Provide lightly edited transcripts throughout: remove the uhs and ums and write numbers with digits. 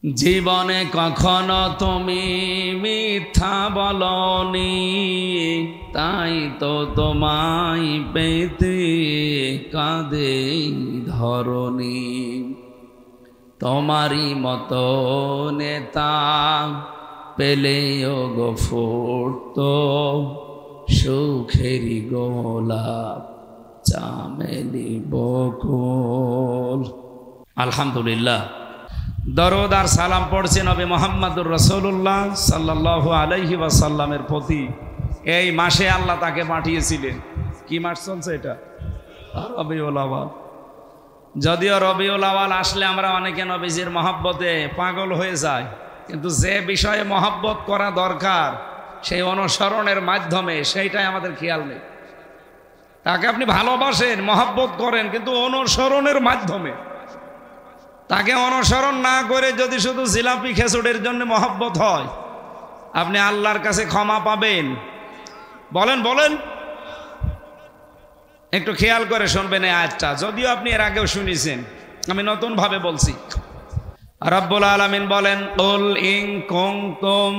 জীবনে কখনো তুমি মিথ্যা বলনি, তাই তো তোমায় পেতে কাঁদে ধরনি। তোমারই মতো নেতা পেলেও গো ফুটতো সুখেরই গোলাপ চামেলি বকুল। আলহামদুলিল্লাহ, দরুদ আর সালাম পড়ছে নবী মুহাম্মদুর রাসূলুল্লাহ সাল্লাল্লাহু আলাইহি ওয়াসাল্লামের প্রতি। এই মাসে আল্লাহ তাকে পাঠিয়েছিলেন। কি মাস চলছে এটা? রবিউল আউয়াল। যদিও রবিউল আউয়াল আসলে আমরা অনেকে নবীজির মহব্বতে পাগল হয়ে যায়, কিন্তু যে বিষয়ে মহব্বত করা দরকার সেই অনুসরণের মাধ্যমে সেইটাই আমাদের খেয়াল নেই। তাকে আপনি ভালোবাসেন, মহব্বত করেন, কিন্তু অনুসরণের মাধ্যমে। তাকে অনুসরণ না করে যদি শুধু জিলাপি খেচুড়ের জন্য মহব্বত হয়, আপনি আল্লাহর কাছে ক্ষমা পাবেন? বলেন বলেন। একটু খেয়াল করে শুনবেন এই আয়াতটা, যদিও আপনি এর আগেও শুনেছেন, আমি নতুন ভাবে বলছি। রব্বুল আলামিন বলেন, কুল ইন কুনতুম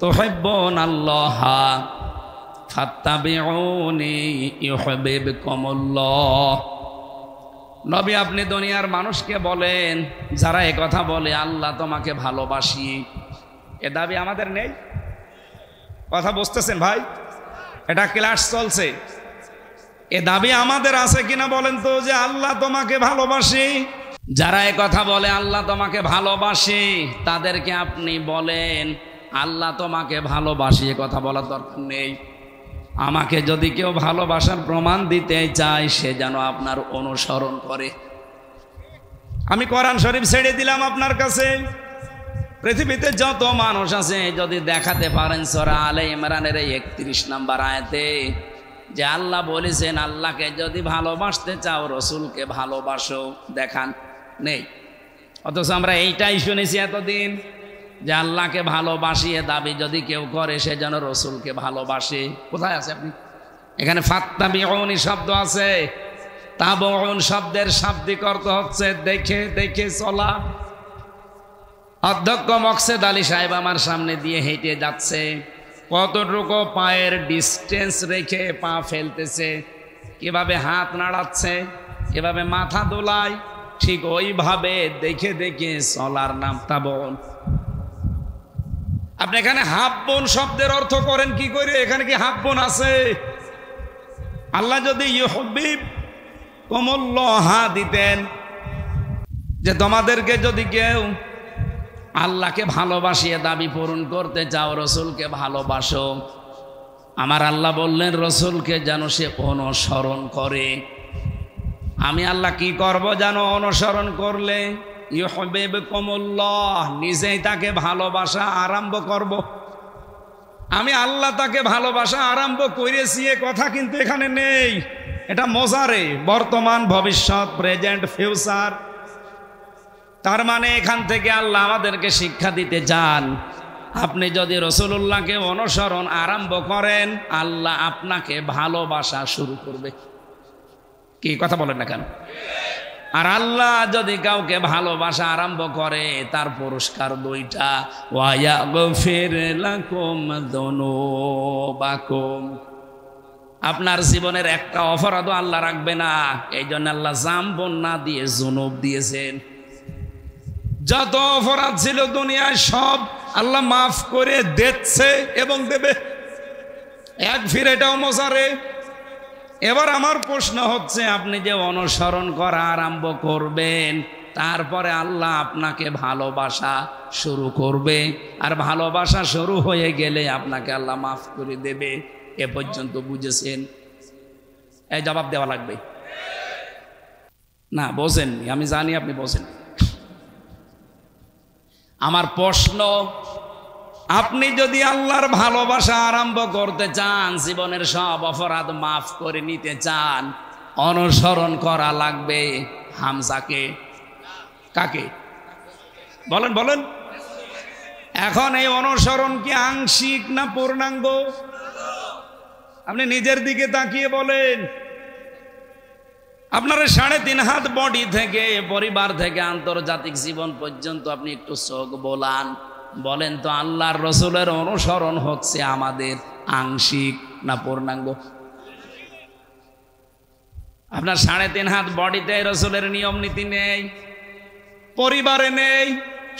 তুহিব্বুনাল্লাহা ফাত্তাবিউনি ইউহিব্বুকুমুল্লাহ। নবী, আপনি দুনিয়ার মানুষকে বলেন, যারা এ কথা বলে আল্লাহ তোমাকে ভালোবাসি, এ দাবি আমাদের নেই? কথা বুঝতেছেন ভাই? এটা ক্লাস চলছে। এ দাবি আমাদের আছে কিনা বলেন তো, যে আল্লাহ তোমাকে ভালোবাসি? যারা এ কথা বলে আল্লাহ তোমাকে ভালোবাসি, তাদেরকে আপনি বলেন আল্লাহ তোমাকে ভালোবাসি, এ কথা বলার দরকার নেই। আমাকে যদি কেউ ভালোবাসার প্রমাণ দিতে চায়, সে যেন আপনার অনুসরণ করে। আমি কোরআন শরীফ ছেড়ে দিলাম আপনার কাছে। পৃথিবীতে যত মানুষ আছে, যদি দেখাতে পারেন সূরা আলে ইমরানের 31 নম্বর আয়াতে যে আল্লাহ বলেছেন আল্লাহকে যদি ভালোবাসতে চাও রসুলকে ভালোবাসো, দেখান। নেই। অথচ আমরা এইটাই শুনেছি এতদিন, যে আল্লাহকে ভালোবাসিয়ে দাবি যদি কেউ করে, সে যেন রসুলকে ভালোবাসে। কোথায় আছে আপনি? এখানে ফাত্তাবিউনি শব্দ আছে। তাবউন শব্দের শাব্দিক অর্থ হচ্ছে দেখে দেখে চলা। অধ্যক্ষ মকসেদ আলী সাহেব আমার সামনে দিয়ে হেঁটে যাচ্ছে, কতটুকু পায়ের ডিস্টেন্স রেখে পা ফেলতেছে, কিভাবে হাত নাড়াচ্ছে, কিভাবে মাথা দোলায়, ঠিক ওইভাবে দেখে দেখে চলার নাম তাবউন। আপনি এখানে হাব্বন শব্দের অর্থ করেন কি করে? এখানে কি হাব্বন আছে? আল্লাহ যদি ইউহিব্বুকুমুল্লাহ দিতেন, যে তোমাদেরকে যদি কেউ আল্লাহকে ভালোবাসিয়ে দাবি পূরণ করতে চাও, রসুলকে ভালোবাসো, আমার আল্লাহ বললেন রসুলকে যেন সে অনুসরণ করে। আমি আল্লাহ কি করব যেন অনুসরণ করলে? ইউহিব্বুকুমুল্লাহ, নিজেই তাকে ভালোবাসা আরম্ভ করব। আমি আল্লাহ তাকে ভালোবাসা আরম্ভ করেছি এ কথা কিন্তু এখানে নেই। এটা মোজারে, বর্তমান, ভবিষ্যৎ, প্রেজেন্ট, ফিউচার। তার মানে এখান থেকে আল্লাহ আমাদেরকে শিক্ষা দিতে চান, আপনি যদি রাসূলুল্লাহকে অনুসরণ আরম্ভ করেন, আল্লাহ আপনাকে ভালোবাসা শুরু করবে। কি কথা বলেন না কেন? আর আল্লাহ যদি কাউকে ভালোবাসা আরম্ভ করে, তার পুরস্কার দুইটা, ওয়া ইয়াগফির লাকুম যুনুবাকুম। আপনার জীবনের একটা অপরাধও আল্লাহ রাখবে না। এই জন্য আল্লাহ জামবন না দিয়ে যুনুব দিয়েছেন। যত অপরাধ ছিল দুনিয়ায় সব আল্লাহ মাফ করে দিচ্ছে এবং দেবে। এক ফিরে এটাও মোজারে। এবার আমার প্রশ্ন হচ্ছে, আপনি যে অনুসরণ করা আরম্ভ করবেন, তারপরে আল্লাহ আপনাকে ভালোবাসা শুরু করবে, আর ভালোবাসা শুরু হয়ে গেলে আপনাকে আল্লাহ মাফ করে দেবে। এ পর্যন্ত বুঝেছেন? এই জবাব দেওয়া লাগবে না? বোঝেননি? আমি জানি আপনি বোঝেন। আমার প্রশ্ন, আপনি যদি আল্লাহর ভালোবাসা আরম্ভ করতে চান, জীবনের সব অপরাধ মাফ করে নিতে চান, অনুসরণ করা লাগবে হামজাকে। কাকে? বলেন বলেন। এখন এই অনুসরণ কি আংশিক না পূর্ণাঙ্গ? আপনি নিজের দিকে তাকিয়ে বলেন। আপনার 3.5 হাত বডি থেকে পরিবার থেকে আন্তর্জাতিক জীবন পর্যন্ত আপনি একটু চোখ বোলান, বলেন তো আল্লাহর রসুলের অনুসরণ হচ্ছে আমাদের আংশিক না পূর্ণাঙ্গ? আপনার 3.5 হাত বডিতে রসুলের নিয়ম নীতি নেই, পরিবারে নেই,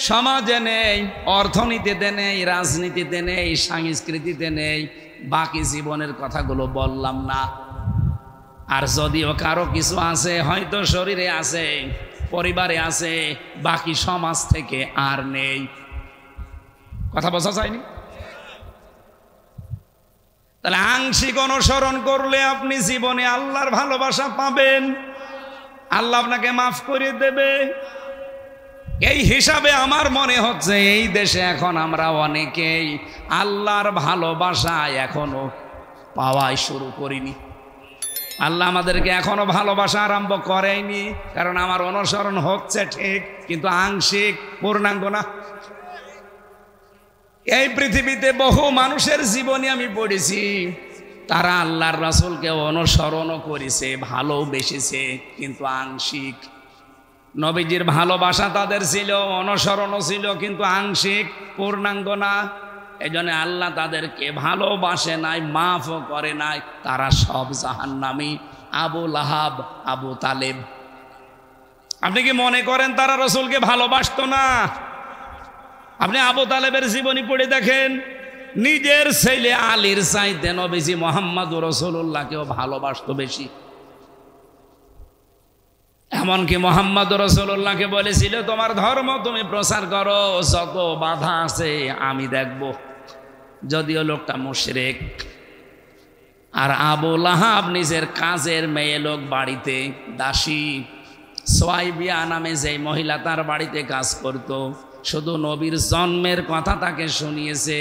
সমাজে নেই, অর্থনীতিতে নেই, রাজনীতিতে নেই, সংস্কৃতিতে নেই, বাকি জীবনের কথাগুলো বললাম না। আর যদিও কারো কিছু আছে, হয়তো শরীরে আছে, পরিবারে আছে, বাকি সমাজ থেকে আর নেই। কথা বোঝা যায়নি? তাহলে আংশিক অনুসরণ করলে আপনি জীবনে আল্লাহর ভালোবাসা পাবেন, আল্লাহ আপনাকে মাফ করে দেবে। এই হিসাবে আমার মনে হচ্ছে এই দেশে এখন আমরা অনেকেই আল্লাহর ভালোবাসা এখনো পাওয়াই শুরু করিনি। আল্লাহ আমাদেরকে এখনো ভালোবাসা আরম্ভ করেনি, কারণ আমার অনুসরণ হচ্ছে ঠিক, কিন্তু আংশিক, পূর্ণাঙ্গ না। এই পৃথিবীতে বহু মানুষের জীবনী আমি পড়েছি, তারা আল্লাহর রাসূলকে অনুসরণও করেছে, ভালোবেসেছে, কিন্তু আংশিক। নবীজির ভালোবাসা তাদের ছিল, অনুসরণও ছিল, কিন্তু আংশিক, পূর্ণাঙ্গ না। এই জন্য আল্লাহ তাদেরকে ভালোবাসে নাই, মাফও করে নাই, তারা সব জাহান্নামী। আবু লাহাব, আবু তালেব, আপনি কি মনে করেন তারা রসুলকে ভালোবাসতো না? আপনি আবু তালেবের জীবনী পড়ে দেখেন, নিজের ছেলে আলীর চাইতে নবীজি মুহাম্মদুর রাসূলুল্লাহকেও ভালোবাসতো বেশি। এমনকি মুহাম্মদুর রাসূলুল্লাহকে বলেছিল, তোমার ধর্ম তুমি প্রচার করো, যত বাধা আছে আমি দেখব। যদিও লোকটা মুশরিক। আর আবু লাহাব নিজের কাজের মেয়ে লোক, বাড়িতে দাসী সোয়াইবিয়া নামে যে মহিলা তার বাড়িতে কাজ করত, শুধু নবীর জন্মের কথা তাকে শুনিয়েছে,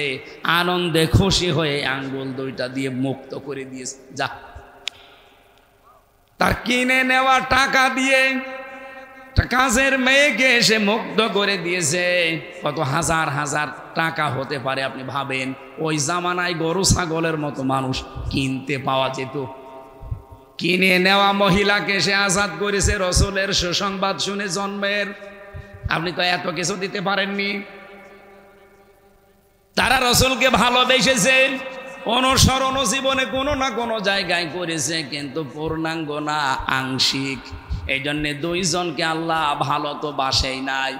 আনন্দে খুশি হয়ে আঙ্গুল দুইটা দিয়ে মুক্ত করে দিয়েছে। যা, তার কিনে নেওয়া টাকা দিয়ে কাজের মেয়েকে এসে মুক্ত করে দিয়েছে। কত হাজার হাজার টাকা হতে পারে আপনি ভাবেন। ওই জামানায় গরু ছাগলের মতো মানুষ কিনতে পাওয়া যেত। কিনে নেওয়া মহিলাকে সে আজাদ করেছে রসুলের সুসংবাদ শুনে জন্মের। আপনি তো এত কিছু দিতে পারেননি। তারা রসুলকে ভালোবেসেছে, অনুসরণ জীবনে কোনো না কোনো জায়গায় করেছে, কিন্তু পূর্ণাঙ্গ না, আংশিক। এই জন্যে দুইজনকে আল্লাহ ভালো তো বাসেই নাই,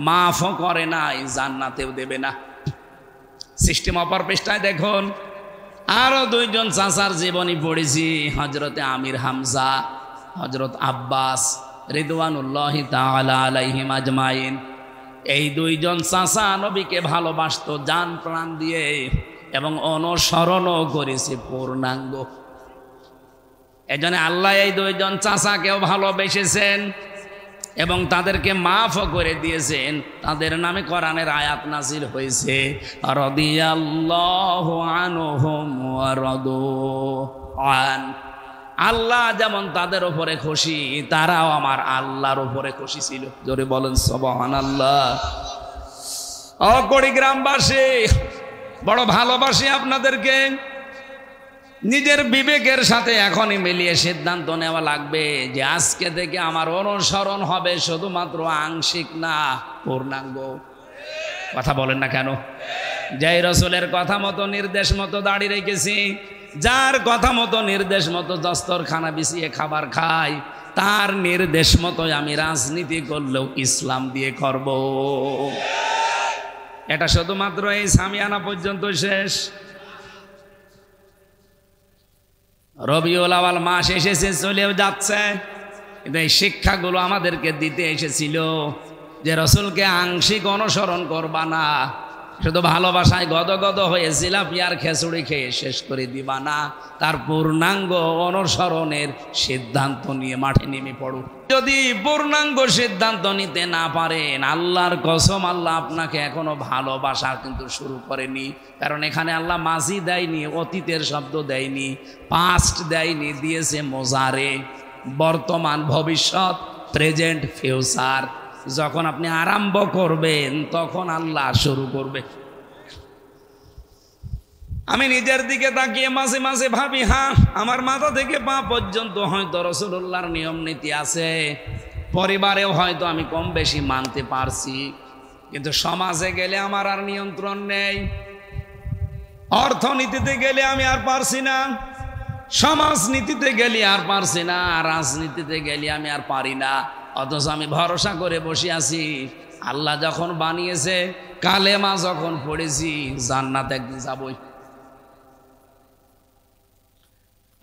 মাফও করে নাই, জান্নাতেও দেবে না। সিস্টেম অপর পৃষ্ঠায় দেখুন, আরো দুইজন চাচার জীবনী পড়েছি, হযরতে আমির হামজা, হযরত আব্বাস রিদওয়ানুল্লাহি তাআলা আলাইহিম আজমাইন। এই দুইজন চাচা নবীকে ভালোবাসতো জান প্রাণ দিয়ে, এবং অনুসরণও করেছে পূর্ণাঙ্গ। এজন্য আল্লাহ এই দুইজন চাচাকেও ভালোবেসেছেন এবং তাদেরকে মাফও করে দিয়েছেন। তাদের নামে কোরআনের আয়াত নাযিল হয়েছে, রাদিয়াল্লাহু আনহুম ওয়া রাদু আন। আল্লাহ যেমন তাদের উপরে খুশি, তারাও আমার আল্লাহর উপরে খুশি ছিল। জোরে বলেন সুবহানাল্লাহ। ও কুড়িগ্রামবাসী, বড় ভালোবাসি আপনাদেরকে। নিজের বিবেকের সাথে এখনই মিলিয়ে সিদ্ধান্ত নেওয়া লাগবে যে আজকে থেকে আমার অনুসরণ হবে শুধুমাত্র আংশিক না, পূর্ণাঙ্গ। কথা বলেন না কেন? যেই রসুলের কথা মতো, নির্দেশ মতো দাঁড়িয়ে রেখেছি, যার কথা মতো নির্দেশ মতো দস্তরখানা বিছিয়ে খাবার খাই, তার নির্দেশ মতো আমি রাজনীতি করলেও ইসলাম দিয়ে করব। এটা শুধুমাত্র এই সামিয়ানা পর্যন্ত শেষ। রবিউল আউয়াল মাস এসেছে, চলেও যাচ্ছে, কিন্তু এই শিক্ষাগুলো আমাদেরকে দিতে এসেছিল যে রসুলকে আংশিক অনুসরণ করবা না, শুধু ভালোবাসায় গদগদ হয়ে জিলাপি আর খিচুড়ি খেয়ে শেষ করে দিবা না, তার পূর্ণাঙ্গ অনুসরণের সিদ্ধান্ত নিয়ে মাঠে নেমে পড়ো। যদি পূর্ণাঙ্গ সিদ্ধান্ত নিতে না পারেন, আল্লাহর কসম, আল্লাহ আপনাকে এখনো ভালোবাসা কিন্তু শুরু করেনি। কারণ এখানে আল্লাহ মাজি দেয়নি, অতীতের শব্দ দেয়নি, পাস্ট দেয়নি, দিয়েছে মোজারে, বর্তমান, ভবিষ্যৎ, প্রেজেন্ট, ফিউচার। যখন আপনি আরম্ভ করবেন তখন আল্লাহ শুরু করবে। আমি নিজের দিকে তাকিয়ে মাঝে মাঝে ভাবি, হ্যাঁ আমার মাথা থেকে পা পর্যন্ত হয়তো রাসূলুল্লাহর নিয়ম নীতি আছে, পরিবারেও হয়তো আমি কম বেশি মানতে পারছি, কিন্তু সমাজে গেলে আমার আর নিয়ন্ত্রণ নেই। অর্থনীতিতে গেলে আমি আর পারছি না, সমাজনীতিতে গেলে আর পারছি না, রাজনীতিতে গেলে আমি আর পারি না। অথচ আমি ভরসা করে বসে আছি, আল্লাহ যখন বানিয়েছে, কালেমা যখন পড়েছি, জান্নাত একদিন যাবই।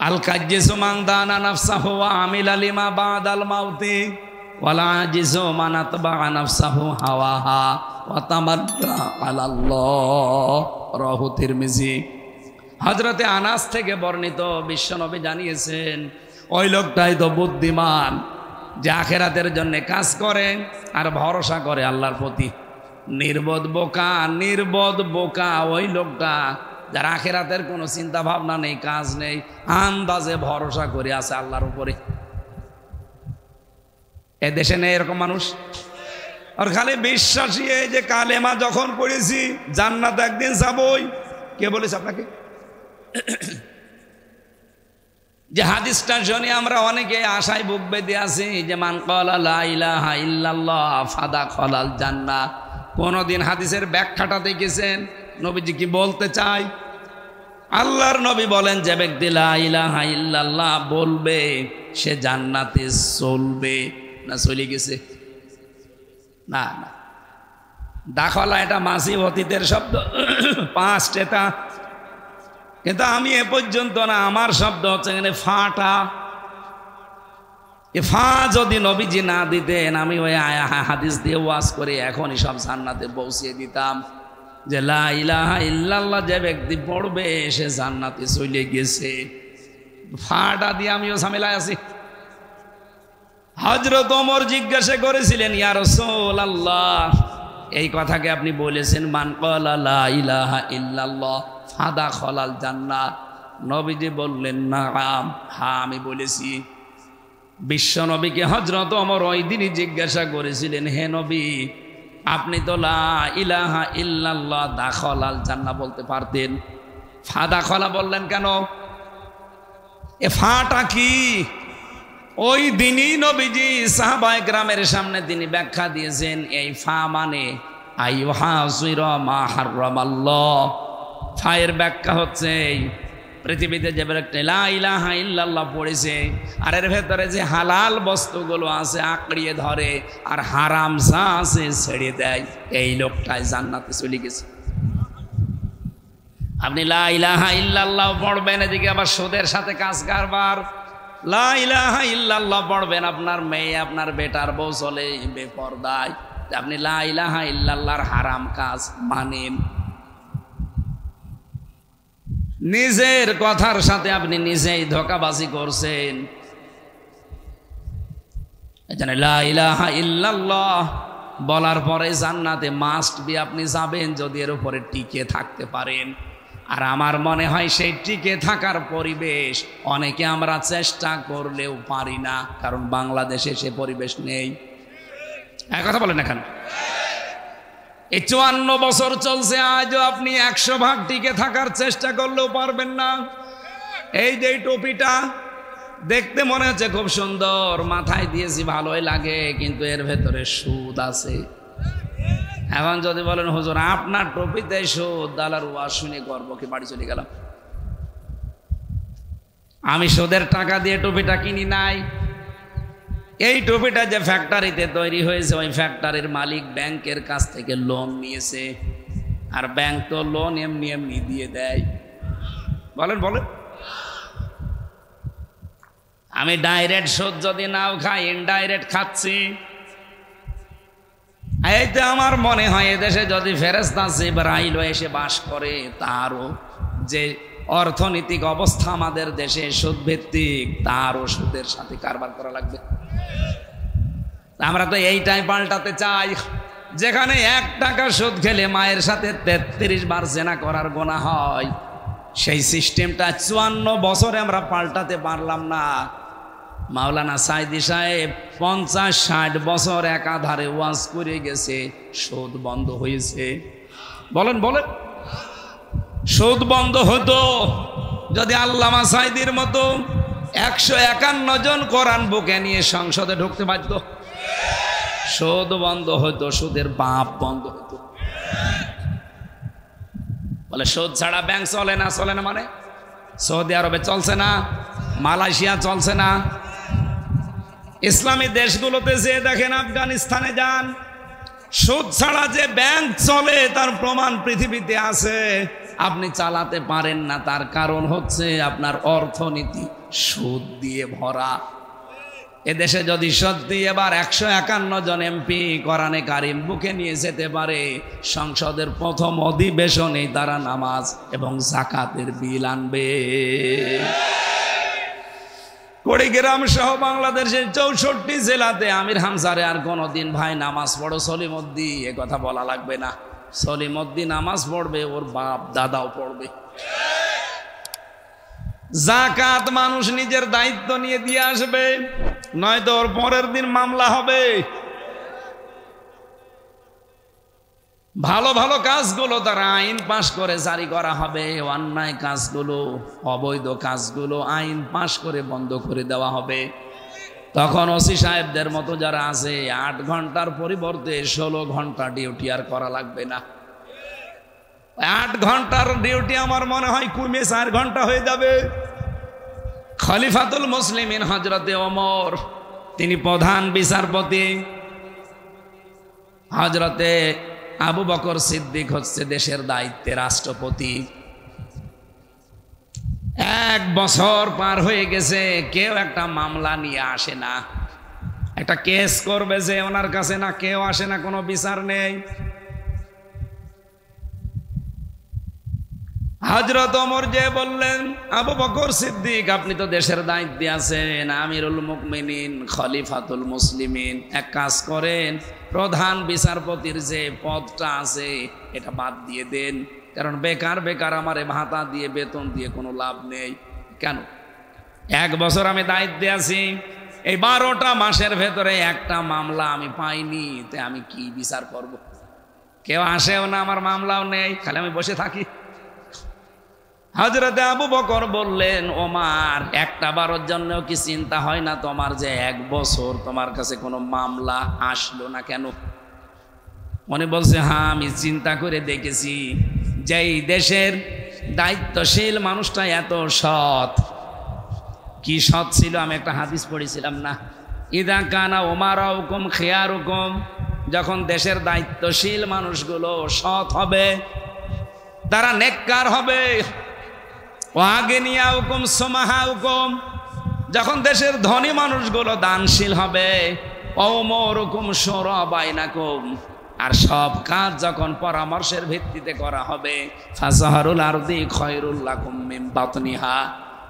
আল কাজ্জিসু মান দানা নাফসাহু ওয়া আমিলা লিমা বাদাল মাউতি ওয়ালা আজিজু মান আতবা'a নাফসাহু হাওয়াহা ওয়া তামাদ্দা আলাল্লাহ। রাহু তিরমিজি। হযরতে আনাস থেকে বর্ণিত, বিশ্বনবী জানিয়েছেন, ওই লোকটাই তো বুদ্ধিমান যে আখিরাতের জন্য কাজ করে আর ভরসা করে আল্লাহর প্রতি। নির্বোধ বোকা ওই লোকটা যার আখিরাতের কোনো চিন্তা ভাবনা নেই, কাজ নেই, আন্দাজে ভরসা করে আছে আল্লাহর উপরে। এ দেশে নেই এরকম মানুষ। আর খালি বিশ্বাসী, এই যে কালেমা যখন পড়েছি জান্নাত একদিন যাবই। কে বলেছে আপনাকে? যে হাদিসটা শুনে আমরা অনেকে আশায় বুক বেঁধে আছি যে মান ক্বালা লা ইলাহা ইল্লাল্লাহ ফাদাখালাল জান্নাহ। কোনদিন হাদিসের ব্যাখ্যাটা দেখেছেন নবীজি কি বলতে চায়? আল্লাহর নবী বলেন, যে ব্যক্তি লা ইলাহা ইল্লাল্লাহ বলবে সে জান্নাতে চলবে। না চলে গেছে? না না, দাখলা এটা মাসি অতীতের শব্দ, পাস্ট এটা। কিন্তু আমি এ পর্যন্ত না, আমার শব্দ হচ্ছে এখানে ফাটা। এ ফা যদি নবীজি না দিতেন, আমি ওই হাদিস দিয়ে ওয়াজ করে এখনই সব জান্নাতে পৌঁছিয়ে দিতাম যে লা ইলাহা ইল্লাল্লাহ যে ব্যক্তি পড়বে সে জান্নাতে চলে গেছে। ফাটা দিয়ে আমিও ঝামেলায় আছি। হযরত ওমর জিজ্ঞাসা করেছিলেন, ইয়া রাসূলুল্লাহ, এই কথাকে আপনি বলেছেন মান ক্বালা লা ইলাহা ইল্লাল্লাহ ফাদাখালাল জান্নাহ? নবীজি বললেন, নাআম, হ্যাঁ আমি বলেছি। বিশ্ব নবীকে হযরত ওমর ওই দিনই জিজ্ঞাসা করেছিলেন, হে নবী, আপনি তো লা ইলাহা ইল্লাল্লাহ দাখালাল জান্নাহ বলতে পারতেন, ফাদাখালা বললেন কেন? এ ফাটা কি? ওই দিনই নবীজি সাহাবায়ে কেরামের সামনে তিনি ব্যাখ্যা দিয়েছেন, এই ফা মানে আইয়ুহাসিরা মা হারামাল্লাহ। ফায়ের ব্যাখ্যা হচ্ছে, পৃথিবীতে যে ব্যক্তি লা ইলাহা ইল্লাল্লাহ পড়েছে আর এর ভেতরে যে হালাল বস্তুগুলো আছে আঁকড়িয়ে ধরে আর হারাম যা আছে ছেড়ে দেয়, এই লোকটাই জান্নাতে চলে গেছে। আপনি লা ইলাহা ইল্লাল্লাহ পড়বেন, এদিকে আবার সুদের সাথে কাজ কারবার। লা ইলাহা ইল্লাল্লাহ পড়বেন, আপনার মেয়ে আপনার বেটার বউ চলে বেপরদায়, আপনি লা ইলাহা ইল্লাল্লাহর হারাম কাজ মানেন। নিজের কথার সাথে আপনি নিজেই ধোঁকাবাজি করছেন। এজন্য লা ইলাহা ইল্লাল্লাহ বলার পরে জান্নাতে মাস্ট বি আপনি যাবেন যদি এর উপরে টিকে থাকতে পারেন। আর আমার মনে হয় সেই টিকে থাকার পরিবেশ অনেকে আমরা চেষ্টা করলেও পারি না, কারণ বাংলাদেশে সে পরিবেশ নেই। এক কথা বলেন না কেন? এই 54 বছর চলছে, আজও আপনি 100 ভাগ টিকে থাকার চেষ্টা করলেও পারবেন না। এই যে টুপিটা দেখতে মনে হচ্ছে খুব সুন্দর, মাথায় দিয়েছি ভালোই লাগে, কিন্তু এর ভেতরে সুদ আছে। এখন যদি বলেন হুজুর আপনার টুপিতে সুদ, দালার ওয়াজ শুনে গর্ব কি বাড়ি চলে গেলাম। আমি সুদের টাকা দিয়ে টুপিটা কিনি নাই। এই টুপিটা যে ফ্যাক্টরিতে তৈরি হয়েছে, ওই ফ্যাক্টরির মালিক ব্যাংকের কাছ থেকে লোন নিয়েছে, আর ব্যাংক তো লোন এমনি এমনি দিয়ে দেয়। বলেন বলেন, আমি ডাইরেক্ট সুদ যদি নাও খাই, ইনডাইরেক্ট খাচ্ছি। এইতে আমার মনে হয় এদেশে যদি ফেরেশতা জিবরাইল এসে বাস করে, তারও যে অর্থনৈতিক অবস্থা আমাদের দেশে সুদ ভিত্তিক, তারও সুদের সাথে কারবার করা লাগবে। আমরা তো এইটাই পাল্টাতে চাই, যেখানে 1 টাকা সুদ খেলে মায়ের সাথে 33 বার জেনা করার গুনাহ হয়, সেই সিস্টেমটা 54 বছরে আমরা পাল্টাতে পারলাম না। মাওলানা সাইদি সাহেব 50-60 বছর একাধারে ওয়াজ করে গেছে, সুদ বন্ধ হয়েছে। বলেন বলেন, সুদ বন্ধ হতো যদি আল্লামা সাঈদীর মতো 151 জন কোরআন বুকে নিয়ে সংসদে ঢুকতে পারত। সুদ বন্ধ হতো, সুদের বাপ বন্ধ হতো। বলে সুদ ছাড়া ব্যাংক চলে না, চলে না মানে সৌদি আরবে চলছে না, মালয়েশিয়া চলছে না, ইসলামী দেশগুলোতে যে দেখেন, আফগানিস্তানে যান, সুদ ছাড়া যে ব্যাংক চলে তার প্রমাণ পৃথিবীতে আছে। আপনি চালাতে পারেন না, তার কারণ হচ্ছে আপনার অর্থনীতি সুদ দিয়ে ভরা। এদেশে যদি সত্যি এবার 151 জন এমপি কোরআনে কারিম বুকে নিয়ে যেতে পারে, সংসদের প্রথম অধিবেশনে তারা নামাজ এবং যাকাতের বিল আনবে। কুড়িগ্রাম সহ বাংলাদেশের 64 জেলাতে আমির হামজারে আর কোনোদিন ভাই নামাজ পড়ো সলিমুদ্দি এ কথা বলা লাগবে না। সলিমুদ্দি নামাজ পড়বে, ওর বাপ দাদাও পড়বে। যাকাত মানুষ নিজের দায়িত্ব নিয়ে দিয়ে আসবে, নয়তো ওর পরের দিন মামলা হবে। ভালো ভালো কাজগুলো তারা আইন পাশ করে জারি করা হবে, অন্যায় কাজগুলো, অবৈধ কাজগুলো আইন পাশ করে বন্ধ করে দেওয়া হবে। তখন ওসি সাহেবদের মতো যারা আছে 8 ঘন্টার পরিবর্তে 16 ঘন্টা ডিউটি আর করা লাগবে না। 8 ঘন্টার ডিউটি আমার মনে হয় কমে 4 ঘন্টা হয়ে যাবে। খলিফাতুল মুসলিমিন হযরতে ওমর, তিনি প্রধান বিচারপতি, হযরতে আবু বকর সিদ্দিক হচ্ছে দেশের দায়িত্বে রাষ্ট্রপতি। 1 বছর পার হয়ে গেছে, কেউ একটা মামলা নিয়ে আসে না, একটা কেস করবে যে ওনার কাছে না, কেউ আসে না, কোনো বিচার নেই। হযরত ওমর যে বললেন, আবু বকর সিদ্দিক আপনি তো দেশের দায়িত্বে আছেন, আমিরুল মুমিনিন, খলিফাতুল মুসলিমিন, এক কাজ করেন, প্রধান বিচারপতির যে পদটা আছে এটা বাদ দিয়ে দেন, কারণ বেকার বেকার আমারে ভাতা দিয়ে বেতন দিয়ে কোনো লাভ নেই। কেন? 1 বছর আমি দায়িত্বে আছি, এই 12টা মাসের ভেতরে একটা মামলা আমি পাইনি, তে আমি কি বিচার করব? কেউ আসেও না, আমার মামলাও নেই, খালি আমি বসে থাকি। হযরতে আবু বকর বললেন, ওমর একটা বারের জন্যও কি চিন্তা হয় না তোমার যে 1 বছর তোমার কাছে কোনো মামলা আসলো না কেন? মনে বলছে, হ্যাঁ আমি চিন্তা করে দেখেছি, যেই দেশের দায়িত্বশীল মানুষটা এত সৎ, কি সৎ ছিল, আমি একটা হাদিস পড়েছিলাম না, ইদা কানা উমারাউকুম খিয়ারুকুম, যখন দেশের দায়িত্বশীল মানুষগুলো সৎ হবে, তারা নেককার হবে, ওয়াগিনিয়াউকুম সুমাহাউকুম, যখন দেশের ধনী মানুষগুলো দানশীল হবে, ওমরুকুম শুরা বাইনাকুম, আর সব কাজ যখন পরামর্শের ভিত্তিতে করা হবে, ফাজাহারুল আরদি খায়রুল লাকুম মিন বাতনিহা,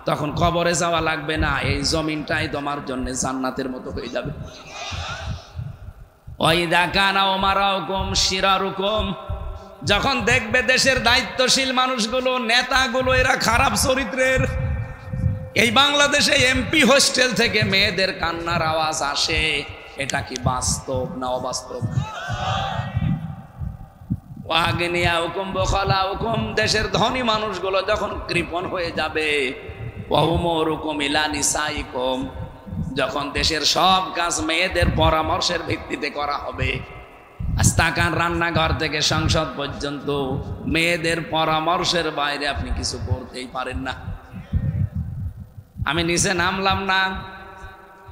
তখন কবরে যাওয়া লাগবে না, এই জমিনটাই তোমার জন্য জান্নাতের মতো হয়ে যাবে। ওয়াইদা কানা উমারাউকুম শিরারুকুম, যখন দেখবে দেশের দায়িত্বশীল মানুষগুলো, নেতাগুলো এরা খারাপ চরিত্রের, এই বাংলাদেশে এমপি হোস্টেল থেকে মেয়েদের কান্নার আওয়াজ আসে, এটা কি বাস্তব না অবাস্তব? ওয়াগিনিয়াউকুম বখালাউকুম, দেশের ধনী মানুষগুলো যখন কৃপণ হয়ে যাবে, ওয়াউমুরুকুম ইলা নিসাইকুম, যখন দেশের সব কাজ মেয়েদের পরামর্শের ভিত্তিতে করা হবে, আস্তাকান রান্নাঘর থেকে সংসদ পর্যন্ত মেয়েদের পরামর্শের বাইরে আপনি কিছু করতেই পারেন না। আমি নিচে নামলাম না,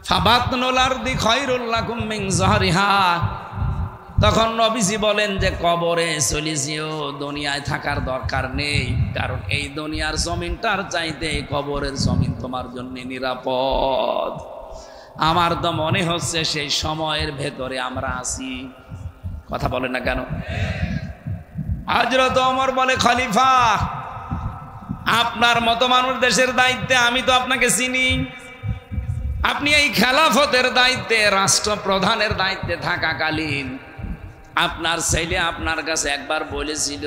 ফাবাতনুল আরদি খায়রুল লাকুম মিন যাহরিহা, তখন নবীজি বলেন যে কবরে চলে যেও, দুনিয়ায় থাকার দরকার নেই, কারণ এই দুনিয়ার জমিনটার চাইতে কবরের জমিন তোমার জন্য নিরাপদ। আমার তো মনে হচ্ছে সেই সময়ের ভেতরে আমরা আছি। কথা বলে না কেন? হযরত ওমর বলে, খলিফা আপনার মতো মানুষ দেশের দায়িত্বে, আমি তো আপনাকে চিনি, আপনি এই খেলাফতের দায়িত্বে, রাষ্ট্রপ্রধানের দায়িত্বে থাকাকালীন আপনার ছেলে আপনার কাছে একবার বলেছিল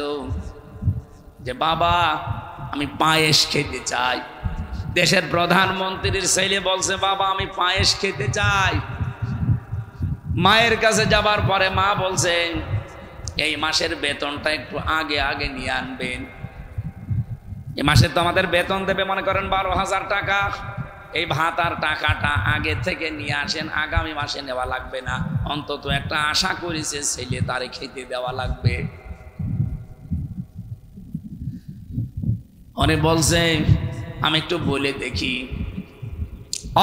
যে বাবা আমি পায়েস খেতে চাই। দেশের প্রধানমন্ত্রীর ছেলে বলছে, বাবা আমি পায়েস খেতে চাই। মায়ের কাছে যাবার পরে মা বলছে, এই মাসের বেতনটা একটু আগে আগে নিয়ে আনবেন। এই মাসে তো আমাদের বেতন দেবে মনে করেন 12,000 টাকা। এই ভাতার টাকাটা আগে থেকে নিয়ে আসেন, আগামী মাসে নেওয়া লাগবে না। অন্তত একটা আশা করেছে ছেলে, তারে খেতে দেওয়া লাগবে। অনেক বলছে, আমি একটু বলে দেখি।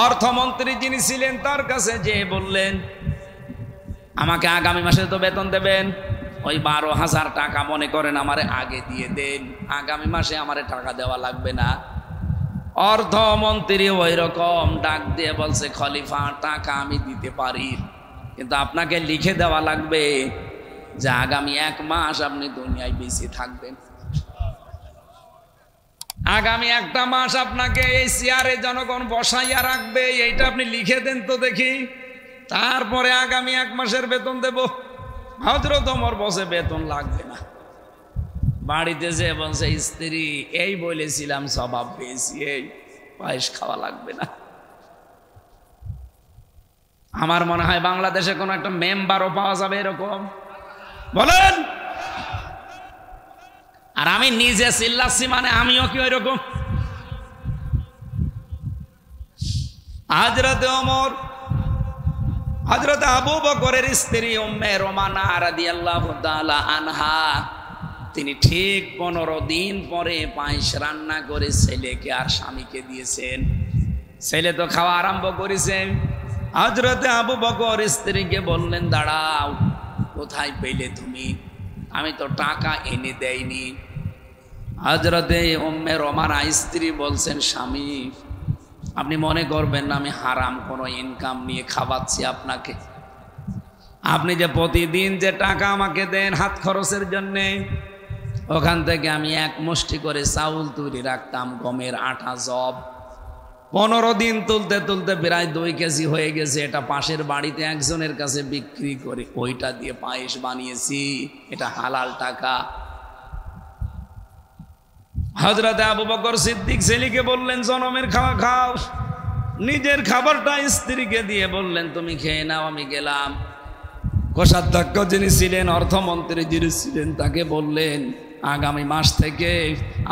অর্থমন্ত্রী যিনি ছিলেন তার কাছে যে বললেন, আমাকে আগামী মাসে তো বেতন দেবেন, ওই 12,000 টাকা মনে করেন আমারে আগে দিয়ে দেন, আগামী মাসে আমারে টাকা দেওয়া লাগবে না। অর্থমন্ত্রী ওই রকম ডাক দিয়ে বলছে, খলিফা টাকা আমি দিতে পারি, কিন্তু আপনাকে লিখে দেওয়া লাগবে যে আগামী 1 মাস আপনি দুনিয়ায় বেঁচে থাকবেন। আগামী 1টা মাস আপনাকে এই চেয়ারে জনগণ বসাইয়া রাখবে, এইটা আপনি লিখে দেন তো দেখি, তারপরে আগামী 1 মাসের বেতন দেব। হযরত ওমর বসে বেতন লাগবে না। বাড়িতে যে বলছে স্ত্রী, এই বলেছিলাম স্বভাব পেয়েছি, এই পায়েস খাওয়া লাগবে না। আমার মনে হয় বাংলাদেশে কোনো একটা মেম্বারও পাওয়া যাবে এরকম, বলেন। আর আমি নিজে চিল্লাচ্ছি মানে আমিও কি ওই রকম? হযরত ওমর, হযরত আবু বকরের স্ত্রী উম্মে রোমানা রাদিয়াল্লাহু তাআলা আনহা, তিনি ঠিক 15 দিন পরে পায়েস রান্না করে ছেলেকে আর স্বামীকে দিয়েছেন। ছেলে তো খাওয়া আরম্ভ করেছে। হযরত আবু বকর স্ত্রীকে বললেন, দাঁড়াও, কোথায় পেলে তুমি? আমি তো টাকা এনে দেইনি। হযরতে উম্মে রোমানা স্ত্রী বলছেন, স্বামী আপনি মনে করবেন না আমি হারাম কোনো ইনকাম নিয়ে খাওয়াচ্ছি আপনাকে। আপনি যে প্রতিদিন যে টাকা আমাকে দেন হাত খরচের জন্যে, ওখান থেকে আমি 1 মুষ্টি করে চাউল তৈরি রাখতাম, গমের আটা জব। 15 দিন তুলতে তুলতে প্রায় 2 কেজি হয়ে গেছে। এটা পাশের বাড়িতে একজনের কাছে বিক্রি করে ওইটা দিয়ে পায়েস বানিয়েছি, এটা হালাল টাকা। হযরত আবু বকর সিদ্দিক ছেলেকে বললেন, জনমের খাওয়া খাও। নিজের খাবারটা স্ত্রীকে দিয়ে বললেন, তুমি খেয়ে নাও, আমি গেলাম। কোষাধ্যক্ষ যিনি ছিলেন, অর্থমন্ত্রী যিনি ছিলেন, তাকে বললেন, আগামী মাস থেকে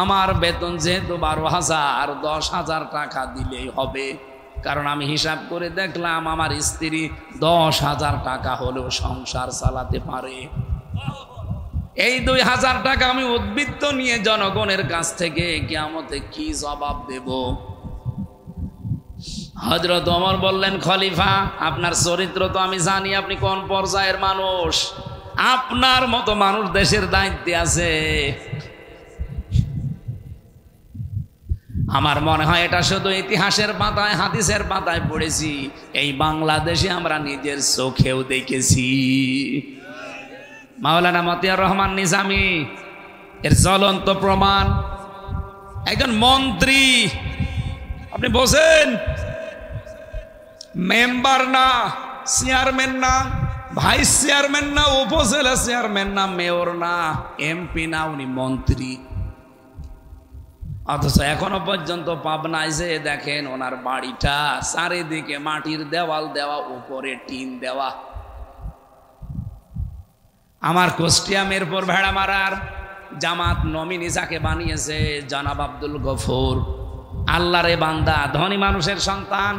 আমার বেতন যেহেতু 12,000, 10,000 টাকা দিলেই হবে। কারণ আমি হিসাব করে দেখলাম আমার স্ত্রী 10,000 টাকা হলেও সংসার চালাতে পারে। এই 2,000 টাকা আমি উদ্বৃত্ত নিয়ে জনগণের কাছ থেকে কিয়ামতে কি জবাব দেব? হযরত ওমর বললেন, খলিফা আপনার চরিত্র তো আমি জানি, আপনি কোন পর্যায়ের মানুষ। আপনার মতো মানুষ দেশের দায়িত্বে আছে। আমার মনে হয় এটা শুধু ইতিহাসের পাতায়, হাদিসের পাতায় পড়েছি, এই বাংলাদেশে আমরা নিজের চোখেও দেখেছি। মাওলানা মতিয়ার রহমান নিজামী এর জ্বলন্ত প্রমাণ। একজন মন্ত্রী, আপনি বোঝেন, মেম্বার না, চেয়ারম্যান না, ভাইস চেয়ারম্যান না, উপজেলা চেয়ারম্যান না, মেয়র না, এমপি না, উনি মন্ত্রী। অথচ এখনো পর্যন্ত পাবনায় যে দেখেন ওনার বাড়িটা চারিদিকে মাটির দেওয়াল দেওয়া, উপরে টিন দেওয়া। আমার কুষ্টিয়া মিরপুর ভেড়ামারার জামাত নমিনি যাকে বানিয়েছে, জনাব আব্দুল গফুর, আল্লাহরে বান্দা, ধনী মানুষের সন্তান,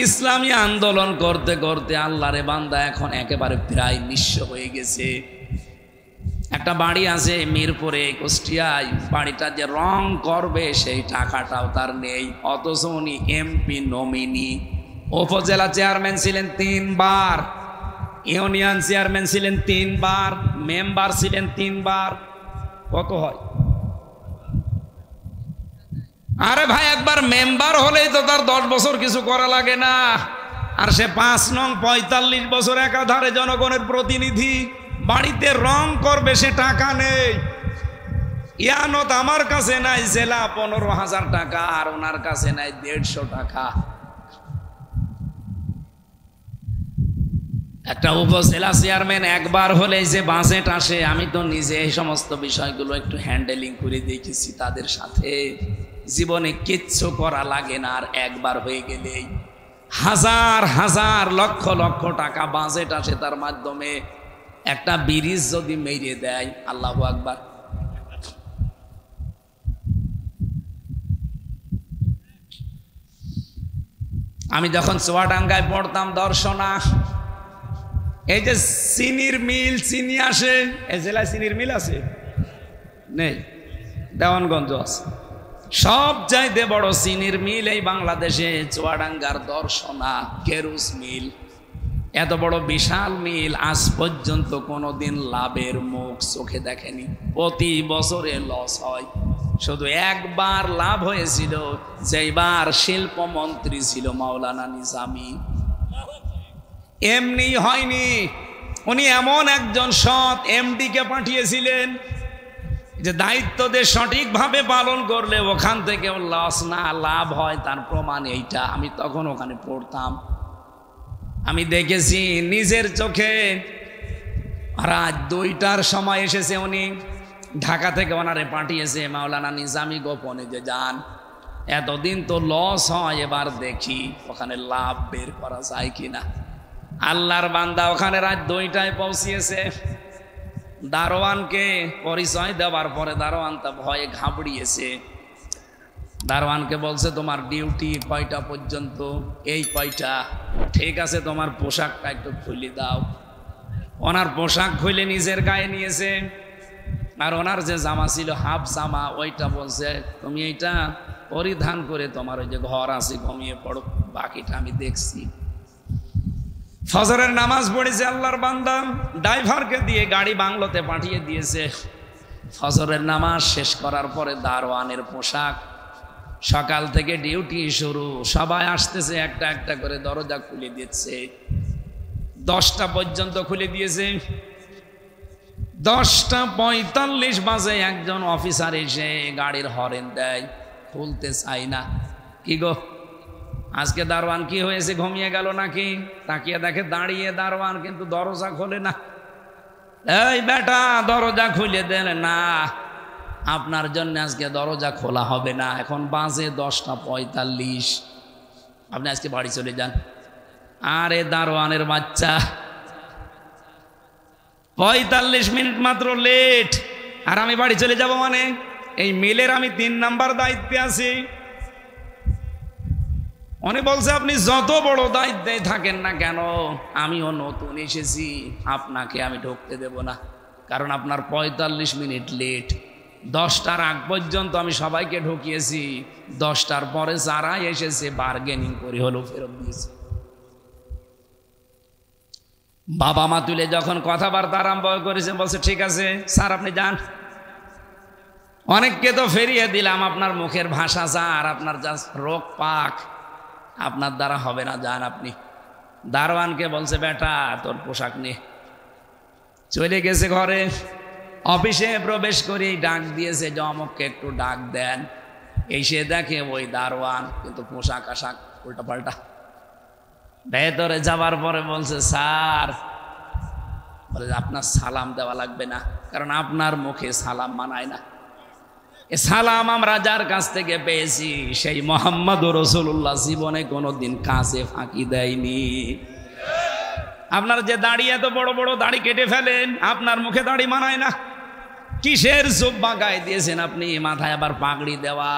ইসলামী আন্দোলন করতে করতে আল্লাহরে বান্দা এখন একেবারে প্রায় নিঃস্ব হয়ে গেছে। একটা বাড়ি আছে মিরপুরে, কুষ্টিয়ায়, বাড়িটা যে রং করবে সেই টাকাটাও তার নেই। অথচ উনি এমপি নমিনি, উপজেলা চেয়ারম্যান ছিলেন 3 বার, ইউনিয়ন চেয়ারম্যান ছিলেন 3 বার, মেম্বার ছিলেন 3 বার। কত হয়? আরে ভাই, একবার মেম্বার হলেই তো তার 10 বছর কিছু করা লাগে না। আর সে 5 নং 45 বছর একাধারে জনগণের প্রতিনিধি। বাড়িতে রং করবে, সে টাকা নেই। ইয়ানত আমার কাছে নাই জেলা 15,000 টাকা, আর ওনার কাছে নাই 150 টাকা। একটা উপজেলা চেয়ারম্যান একবার হলে যে বাজেট আসে, আমি তো নিজে এই সমস্ত বিষয়গুলো একটু হ্যান্ডেলিং করে দেখেছি তাদের সাথে। জীবনে কিচ্ছু করা লাগে না, আর একবার হয়ে গেলেই হাজার হাজার লক্ষ লক্ষ টাকা বাজেট আসে। তার মাধ্যমে একটা ব্রিজ যদি মেরে দেয়, আল্লাহু আকবার, আমি যখন চুয়াডাঙ্গায় পড়তাম দর্শনা, এই যে চিনির মিল, চিনি আসে, এই জেলায় চিনির মিল আছে নেই? দেওয়ানগঞ্জ আছে। সবচাইতে বড় চিনির মিল এই বাংলাদেশে চুয়াডাঙ্গার দর্শনা কেরুস মিল। এত বড় বিশাল মিল আজ পর্যন্ত কোনোদিন লাভের মুখ চোখে দেখেনি। প্রতি বছরে লস হয়। শুধু একবার লাভ হয়েছিল, যেবার শিল্পমন্ত্রী ছিল মাওলানা নিজামী। এমনি হয়নি, উনি এমন একজন সৎ এমডিকে পাঠিয়েছিলেন যে দায়িত্ব দিয়ে সঠিকভাবে পালন করলে ওখান থেকে লস না লাভ হয়, তার প্রমাণ এইটা। আমি তখন ওখানে পড়তাম, আমি দেখেছি নিজের চোখে। রাত 2টার সময় এসেছে উনি, ঢাকা থেকে ওনারে পাঠিয়েছে মাওলানা নিজামী গোপনে যে যান, এতদিন তো লস হয়, এবার দেখি ওখানে লাভ বের করা যায় কিনা। আল্লাহর বান্দা ওখানে রাত 2টায় পৌঁছিয়েছে। দারোয়ানকে পরিচয় দেওয়ার পরে দারোয়ান তা ভয়ে ঘাবড়িয়েছে। দারোয়ানকে বলছে তোমার ডিউটি কয়টা পর্যন্ত? এই কয়টা। ঠিক আছে, তোমার পোশাকটা একটু খুলে দাও। ওনার পোশাক খুলে নিজের গায়ে নিয়েছে, আর ওনার যে জামা ছিল হাফ জামা, ওইটা বলছে তুমি এইটা পরিধান করে তোমার ওই যে ঘর আছে ঘুমিয়ে পড়ো, বাকিটা আমি দেখছি। ফজরের নামাজ পড়েছে আল্লাহর বান্দা, ড্রাইভারকে দিয়ে গাড়ি বাংলোতে পাঠিয়ে দিয়েছে। ফজরের নামাজ শেষ করার পরে দারোয়ানের পোশাক, সকাল থেকে ডিউটি শুরু, সবাই আসতেছে, একটা একটা করে দরজা খুলে দিচ্ছে। 10টা পর্যন্ত খুলে দিয়েছে। 10:45 বাজে একজন অফিসার এসে গাড়ির হরেন দেয়, খুলতে চাই না। কি গো, আজকে দারোয়ান কি হয়েছে, ঘুমিয়ে গেল নাকি? তাকিয়ে দেখে দাঁড়িয়ে দারোয়ান, কিন্তু দরজা খোলে না। এই বেটা, দরজা খুলে দেন না, আপনার জন্য আজকে দরজা খোলা হবে না। এখন বাজে 10:45, আপনি আজকে বাড়ি চলে যান। আরে দারোয়ানের বাচ্চা, 45 মিনিট মাত্র লেট, আর আমি বাড়ি চলে যাব মানে? এই মিলের আমি 3 নাম্বার দায়িত্বে আছি। উনি বলছে আপনি যত বড় দায়িত্বে থাকেন না কেন, আমিও নতুন এসেছি, আপনাকে আমি ঢুকতে দেব না, কারণ আপনার 45 মিনিট লেট। 10টার আগ পর্যন্ত আমি সবাইকে ঢুকিয়েছি, 10টার পরে যারা এসেছে বার্গেনিং করে হলো ফেরত দিয়েছে। বাবা মা তুলে যখন কথাবার্তা আরম্ভ করেছে, বলছে ঠিক আছে স্যার আপনি যান। অনেককে তো ফেরিয়ে দিলাম, আপনার মুখের ভাষা যা আর আপনার যা রোগ পাক, আপনার দ্বারা হবে না, যান আপনি। দারোয়ানকে বলছে বেটা তোর পোশাক নিয়ে চলে গেছে ঘরে। অফিসে প্রবেশ করে ডাক দিয়েছে যে অমুককে একটু ডাক দেন। এসে দেখে ওই দারোয়ান, কিন্তু পোশাক আশাক উল্টা পাল্টা। ভেতরে যাবার পরে বলছে স্যার, বলে আপনার সালাম দেওয়া লাগবে না, কারণ আপনার মুখে সালাম মানায় না। এ সালাম আমরা যার কাছ থেকে পেয়েছি সেই মুহাম্মদুর রাসূলুল্লাহ জীবনে কোনোদিন কাছে ফাঁকি দেয়নি। আপনার যে দাড়ি, এত বড় বড় দাড়ি কেটে ফেলেন, আপনার মুখে দাড়ি মানায় না। কিসের জুব্বা গায়ে দিয়েছেন আপনি, মাথায় আবার পাগড়ি দেওয়া,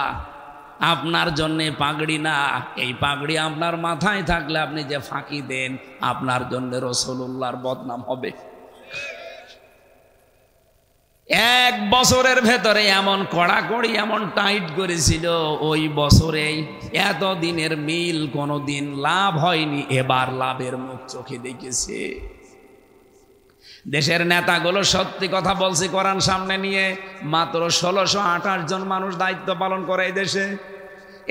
আপনার জন্যে পাগড়ি না। এই পাগড়ি আপনার মাথায় থাকলে আপনি যে ফাঁকি দেন, আপনার জন্য রাসূলুল্লাহর বদনাম হবে। 1 বছরের ভেতরে এমন কড়াকড়ি, এমন টাইট করেছিল, ওই বছরেই এত দিনের মিল কোনোদিন লাভ হয়নি, এবার লাভের মুখ চোখে দেখেছে। দেশের নেতাগুলো সত্যি কথা বলছে, কোরআন সামনে নিয়ে মাত্র 1628 জন মানুষ দায়িত্ব পালন করে এই দেশে।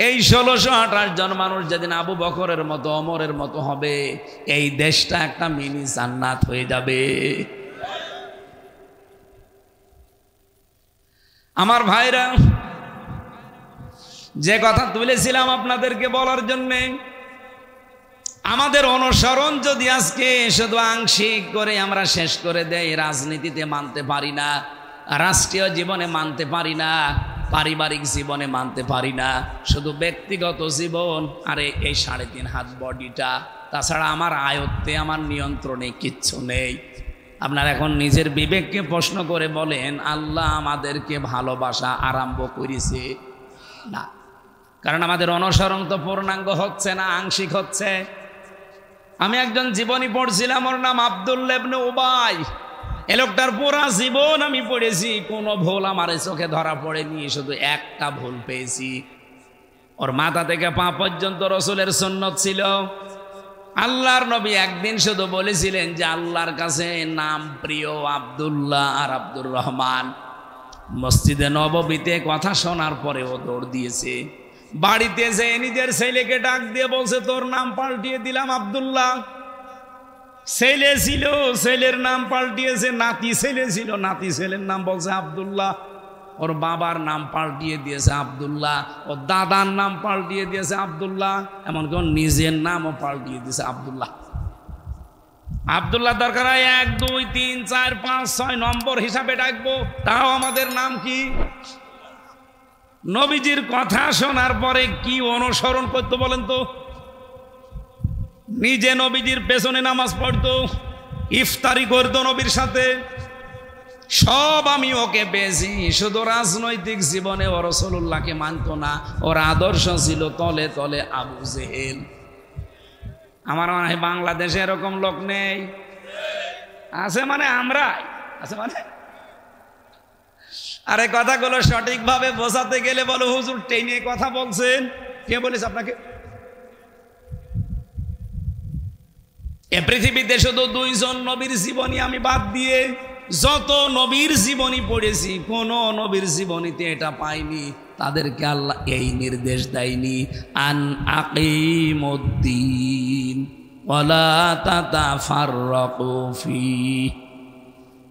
এই 1628 জন মানুষ যেদিন আবু বকরের মতো ওমরের মতো হবে, এই দেশটা একটা মিনি জান্নাত হয়ে যাবে। আমার ভাইরা, যে কথা তুলেছিলাম আপনাদেরকে বলার জন্যে, আমাদের অনুসরণ যদি আজকে শুধু আংশিক করে আমরা শেষ করে দেই, রাজনীতিতে মানতে পারি না, রাষ্ট্রীয় জীবনে মানতে পারি না, পারিবারিক জীবনে মানতে পারি না, শুধু ব্যক্তিগত জীবন, আরে এই 3.5 হাত বডিটা, তাছাড়া আমার আয়ত্তে, আমার নিয়ন্ত্রণে কিচ্ছু নেই। আপনার এখন নিজের বিবেককে প্রশ্ন করে বলেন, আল্লাহ আমাদেরকে ভালোবাসা আরম্ভ করেছে না? কারণ আমাদের অনুসরণ তো পূর্ণাঙ্গ হচ্ছে না, আংশিক হচ্ছে। আমি একজন জীবনী পড়ছিলাম, ওর নাম আব্দুল্লাহ ইবনে উবাই। এ লোকটার পুরা জীবন আমি পড়েছি, কোনো ভুল আমার চোখে ধরা পড়েনি, শুধু একটা ভুল পেয়েছি। ওর মাথা থেকে পা পর্যন্ত রসুলের সুন্নত ছিল। আল্লাহর নবী একদিন শুধু বলেছিলেন যে আল্লাহর কাছে নাম প্রিয় আব্দুল্লাহ আর আব্দুর রহমান। মসজিদে নববীতে কথা শোনার পরে ও দৌড় দিয়েছে। বাড়িতে যে নিজের ছেলেকে ডাক দিয়ে বলছে, তোর নাম পাল্টিয়ে দিলাম আব্দুল্লাহ। ছেলে ছিল, ছেলের নাম পাল্টিয়েছে। নাতি ছেলে ছিল, নাতি ছেলের নাম বলছে আব্দুল্লাহ। ওর বাবার নাম পাল্টিয়ে দিয়েছে আব্দুল্লাহ, ওর দাদার নাম পাল্টিয়ে দিয়েছে আব্দুল্লাহ, এমনকি ওর নিজের নামও পাল্টিয়ে দিয়েছে আব্দুল্লাহ। আব্দুল্লাহ দরকার হয় 1 2 3 4 5 6 নম্বর হিসাবে ডাকবো, তাও আমাদের নাম কি? নবীজির কথা শোনার পরে কি অনুসরণ করতে বলেন তো? নিজে নবীজির পেছনে নামাজ পড়তো, ইফতারি করতো নবীর সাথে, সব আমি ওকে পেয়েছি। শুধু রাজনৈতিক জীবনে ও রাসূলুল্লাহকে মানত না, ওর আদর্শ ছিল তলে তলে আবু জেহেল। আমার মনে হয় বাংলাদেশে এরকম লোক নেই। আছে মানে আমরা আছে মানে। আরে কথাগুলো সঠিকভাবে বোঝাতে গেলে বলো হুজুর টেনে কথা বলছেন। কে বলেছে আপনাকে? এ পৃথিবীতে শুধু 2 জন নবীর জীবনী আমি বাদ দিয়ে যত নবীর জীবনী পড়েছি, কোন নবীর জীবনীতে এটা পাইনি তাদেরকে আল্লাহ এই নির্দেশ দেয়নি, আন আকিমুদ্দিন ওয়ালা তাতাফাররাকু ফি।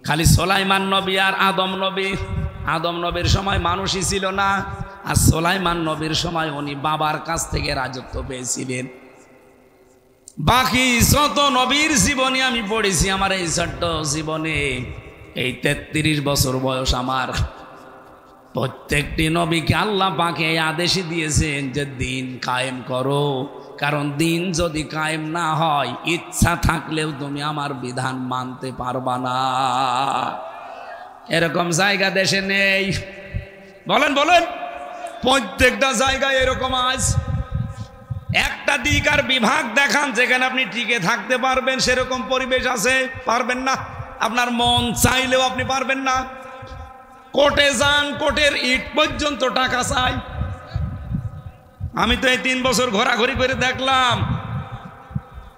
খালি সুলাইমান নবী আর আদম নবী। আদম নবীর সময় মানুষই ছিল না, আর সুলাইমান নবীর সময় উনি বাবার কাছ থেকে রাজত্ব পেয়েছিলেন। বাকি যত নবীর জীবনী আমি পড়েছি আমার এই ছোট্ট জীবনে, এই 33 বছর বয়স আমার, প্রত্যেকটি নবীকে আল্লাহ পাক এই আদেশই দিয়েছেন যে দিন কায়েম করো। কারণ দিন যদি কায়েম না হয়, ইচ্ছা থাকলেও তুমি আমার বিধান মানতে পারবা না। এরকম জায়গা দেশে নেই। বলেন বলেন, প্রত্যেকটা জায়গায় এরকম আজ একটা দিক আর বিভাগ দেখান যেখানে আপনি টিকে থাকতে পারবেন, সেরকম পরিবেশ আছে? পারবেন না। আপনার মন চাইলেও আপনি পারবেন না। কোর্টে যান, কোর্টের ইট পর্যন্ত টাকা চাই। আমি তো এই 3 বছর ঘোরাঘুরি করে দেখলাম,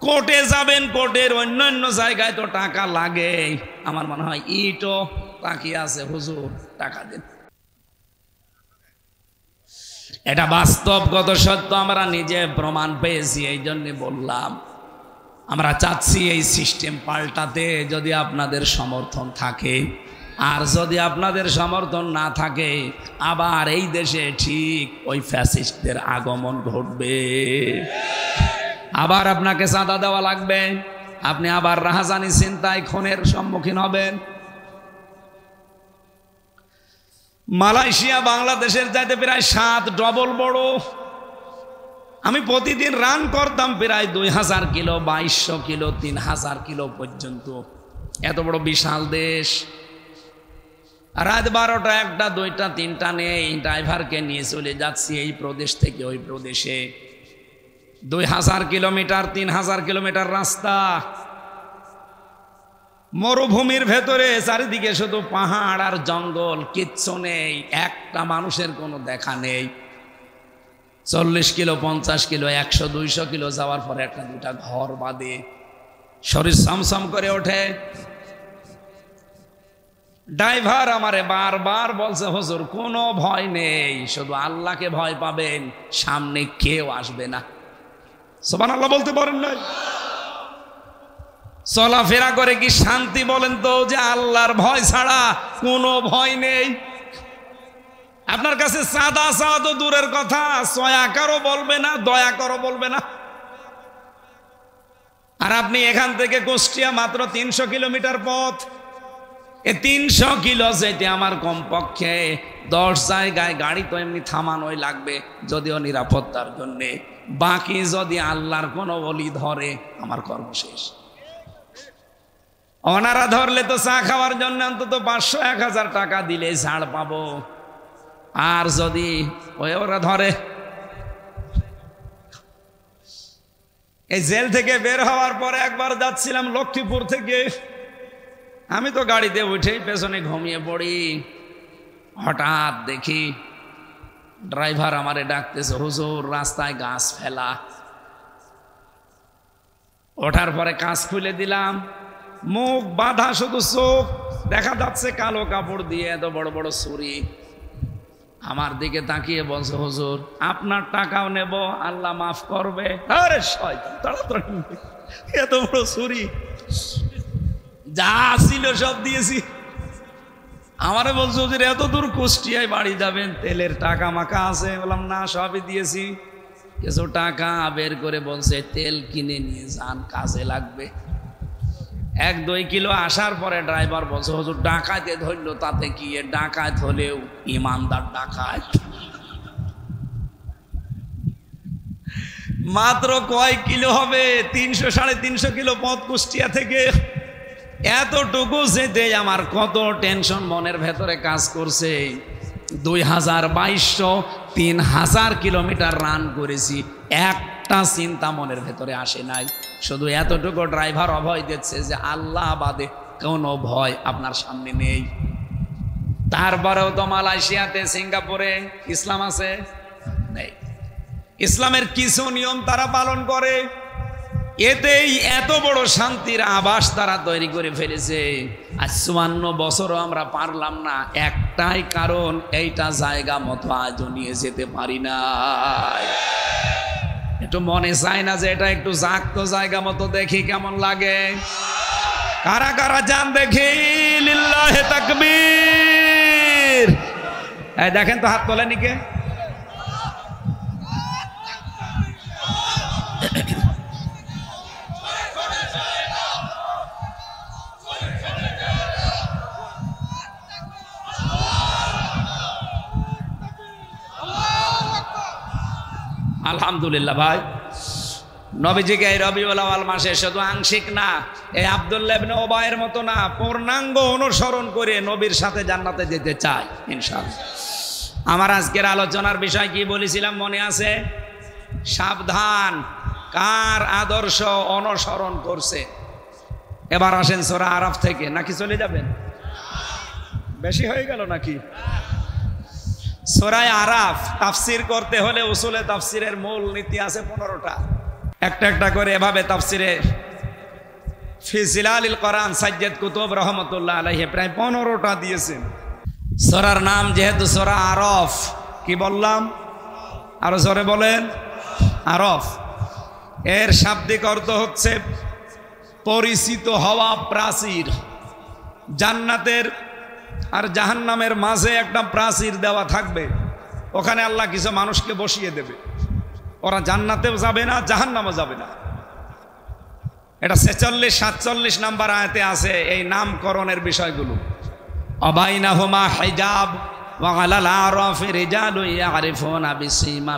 কোর্টে যাবেন, কোর্টের অন্যান্য জায়গায় তো টাকা লাগে। আমার মনে হয় ইটও তাকিয়ে আছে, হুজুর টাকা দিন। এটা বাস্তবগত সত্য, আমরা নিজে প্রমাণ পেয়েছি। এই জন্য বললাম আমরা চাচ্ছি এই সিস্টেম পাল্টাতে, যদি আপনাদের সমর্থন থাকে। আর যদি আপনাদের সমর্থন না থাকে, আবার এই দেশে ঠিক ওই ফ্যাসিস্টদের আগমন ঘটবে। আবার আপনাকে চাঁদা দেওয়া লাগবে, আপনি আবার রাহাজানি চিন্তায় খুনের সম্মুখীন হবেন। মালয়েশিয়া বাংলাদেশের চাইতে প্রায় 7 ডবল বড়। আমি প্রতিদিন রান করতাম প্রায় 2000 কিলো, 2200 কিলো, 3000 কিলো পর্যন্ত। এত বড় বিশাল দেশ। রাত 12টা, 1টা, 2টা, 3টা নেই, ড্রাইভারকে নিয়ে চলে যাচ্ছি এই প্রদেশ থেকে ওই প্রদেশে। 2000 কিলোমিটার, 3000 কিলোমিটার রাস্তা, মরুভূমির ভেতরে, চারিদিকে শুধু পাহাড় আর জঙ্গল, কিচ্ছু নেই, একটা মানুষের কোনো দেখা নেই। 40 কিলো, 50 কিলো, 100, 200 কিলো যাওয়ার পরে 1-2টা ঘর বাদে শরীর সমসম করে ওঠে। ড্রাইভার আমারে বারবার বলছে, হুজুর কোনো ভয় নেই, শুধু আল্লাহকে ভয় পাবেন, সামনে কেউ আসবে না। সুবহানাল্লাহ বলতে পারেন না? চলাফেরা করে কি শান্তি বলেন তো, যে আল্লাহর ভয় ছাড়া কোনো ভয় নেই? আপনার কাছে চাঁদা চাওয়া তো দূরের কথা, সয়াকারও বলবে না, দয়া করো বলবে না। আর আপনি এখান থেকে কুষ্টিয়া মাত্র 300 কিলোমিটার পথ। এই 300 কিলো যেতে আমার কমপক্ষে 10 জায়গায় গাড়ি তো এমনি থামানোই লাগবে, যদিও নিরাপত্তার জন্যে। বাকি যদি আল্লাহর কোনো ওলি ধরে, আমার কর্ম শেষ। ওনারা ধরলে তো চা খাওয়ার জন্য অন্তত 500-1000 টাকা দিলে ছাড় পাবো। আর যদি ওরা ধরে, এই জেল থেকে বের হওয়ার পরে একবার যাচ্ছিলাম লক্ষ্মীপুর থেকে, আমি তো গাড়িতে উঠেই পেছনে ঘুমিয়ে পড়ি। হঠাৎ দেখি ড্রাইভার আমারে ডাকতেছে, হুজুর রাস্তায় গাছ ফেলা। ওঠার পরে কাঁচ খুলে দিলাম, মুখ বাঁধা, শুধু চোখ দেখা যাচ্ছে কালো কাপড় দিয়ে, এত বড় বড় ছুরি। আমার দিকে তাকিয়ে বলছে, হুজুর আপনার টাকাও নেব, আল্লাহ মাফ করবে। আরে শয়তান, তাড়াতাড়ি এত বড় ছুরি, যা ছিল সব দিয়েছি। আমারে বলছো যে এত দূর কুষ্টিয়ায় বাড়ি যাবেন, তেলের টাকা মাকা আছে? বললাম না, সবই দিয়েছি। কিছু টাকা বের করে বলছে তেল কিনে নিয়ে যান, কাজে লাগবে। 1-2 কিলো আসার পরে ড্রাইভার বলছে, হুজুর ডাকাতে ধরলো, তাতে কি? ডাকাত হলেও ইমানদার ডাকাত। মাত্র কয় কিলো হবে? 300-350 কিলো পথ কুষ্টিয়া থেকে। এতটুকু যেতে আমার কত টেনশন মনের ভেতরে কাজ করছে। 2022-3000 কিলোমিটার রান করেছি, একটা চিন্তা মনের ভেতরে আসে নাই। শুধু এতটুকু ড্রাইভার অভয় দিচ্ছে যে আল্লাহ বাদে কোনো ভয় আপনার সামনে নেই। তারপরেও তো মালয়েশিয়াতে, সিঙ্গাপুরে ইসলাম আছে? নেই। ইসলামের কিছু নিয়ম তারা পালন করে, এতেই এত বড় শান্তির আবাস তারা তৈরি করে ফেলেছে। আজ 54 বছরও আমরা পারলাম না, একটাই কারণ, এইটা জায়গা মতো আজও নিয়ে যেতে পারি না। একটু মনে চায় না যে এটা একটু জাগতো জায়গা মতো, দেখি কেমন লাগে? কারা কারা যান দেখি, লিল্লাহে তাকবীর। এই দেখেন তো, হাত তোলেনি কে? আলহামদুলিল্লাহ ভাই, নবীজিকে এই রবিউল আউয়াল মাসে শুধু আংশিক না, এই আব্দুল্লাহ ইবনে উবাইয়ের মতো না, পূর্ণাঙ্গ অনুসরণ করে নবীর সাথে জান্নাতে যেতে চাই ইনশাআল্লাহ। আমার আজকের আলোচনার বিষয় কি বলেছিলাম মনে আছে? সাবধান, কার আদর্শ অনুসরণ করছে। এবার আসেন সূরা আরাফ থেকে, নাকি চলে যাবেন? বেশি হয়ে গেল নাকি? সূরা আরাফ তাফসীর করতে হলে উসুলে তাফসীরের মূল নীতি আছে 15টা। একটা একটা করে এভাবে তাফসীরে ফি জিলালিল কোরআন সাজ্জাদ কুতুব রহমাতুল্লাহ আলাইহি প্রায় 15টা দিয়েছেন। সূরার নাম যেহেতু সূরা আরাফ, কি বললাম? আরো জোরে বলেন, আরাফ। এর শাব্দিক অর্থ হচ্ছে পরিচিত হওয়া প্রাচীর। জান্নাতের আর জাহান্নামের মাঝে একটা প্রাচীর দেওয়া থাকবে, ওখানে আল্লাহ কিছু মানুষকে বসিয়ে দেবে, ওরা জান্নাতেও যাবে না, জাহান্নামও যাবে না। এটা 46-47 নাম্বার আয়াতে আছে এই নামকরণের বিষয়গুলো। অবাইনাহুমা হিজাব ওয়া আলাল আরাফি রিজালু ইয়ারিফুনা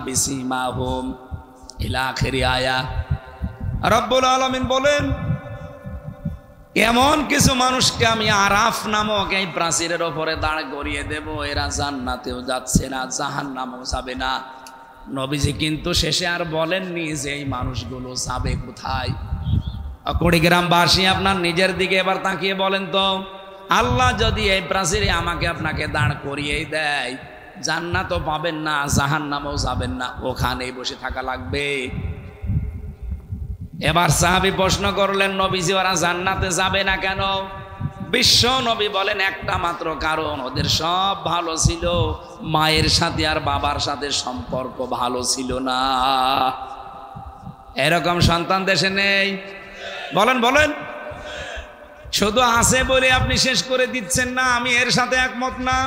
বিসীমাহুম ইলা আখিরি আয়া। রব্বুল আলামিন বলেন, এমন কিছু মানুষকে আমি আরাফ নামক এই প্রাচীরের ওপরে দাঁড় করিয়ে দেব, এরা জান্নাতেও যাচ্ছে না, জাহান্নামেও যাবে না। নবীজি কিন্তু শেষে আর বলেননি যে এই মানুষগুলো যাবে কোথায়। কুড়িগ্রামবাসী আপনার নিজের দিকে এবার তাকিয়ে বলেন তো, আল্লাহ যদি এই প্রাচীরে আমাকে আপনাকে দাঁড় করিয়েই দেয়, জান্নাতও পাবেন না, জাহান্নামেও যাবেন না, ওখানেই বসে থাকা লাগবে। এবার সাহাবী প্রশ্ন করলেন, নবীজি ওরা জান্নাতে যাবে না কেন? বিশ্ব নবী বলেন, একটা মাত্র কারণ, ওদের সব ভালো ছিল, মায়ের সাথে আর বাবার সাথে সম্পর্ক ভালো ছিল না। এরকম সন্তান দেশে নেই? বলেন বলেন। শুধু আছে বলে আপনি শেষ করে দিচ্ছেন না, আমি এর সাথে একমত না।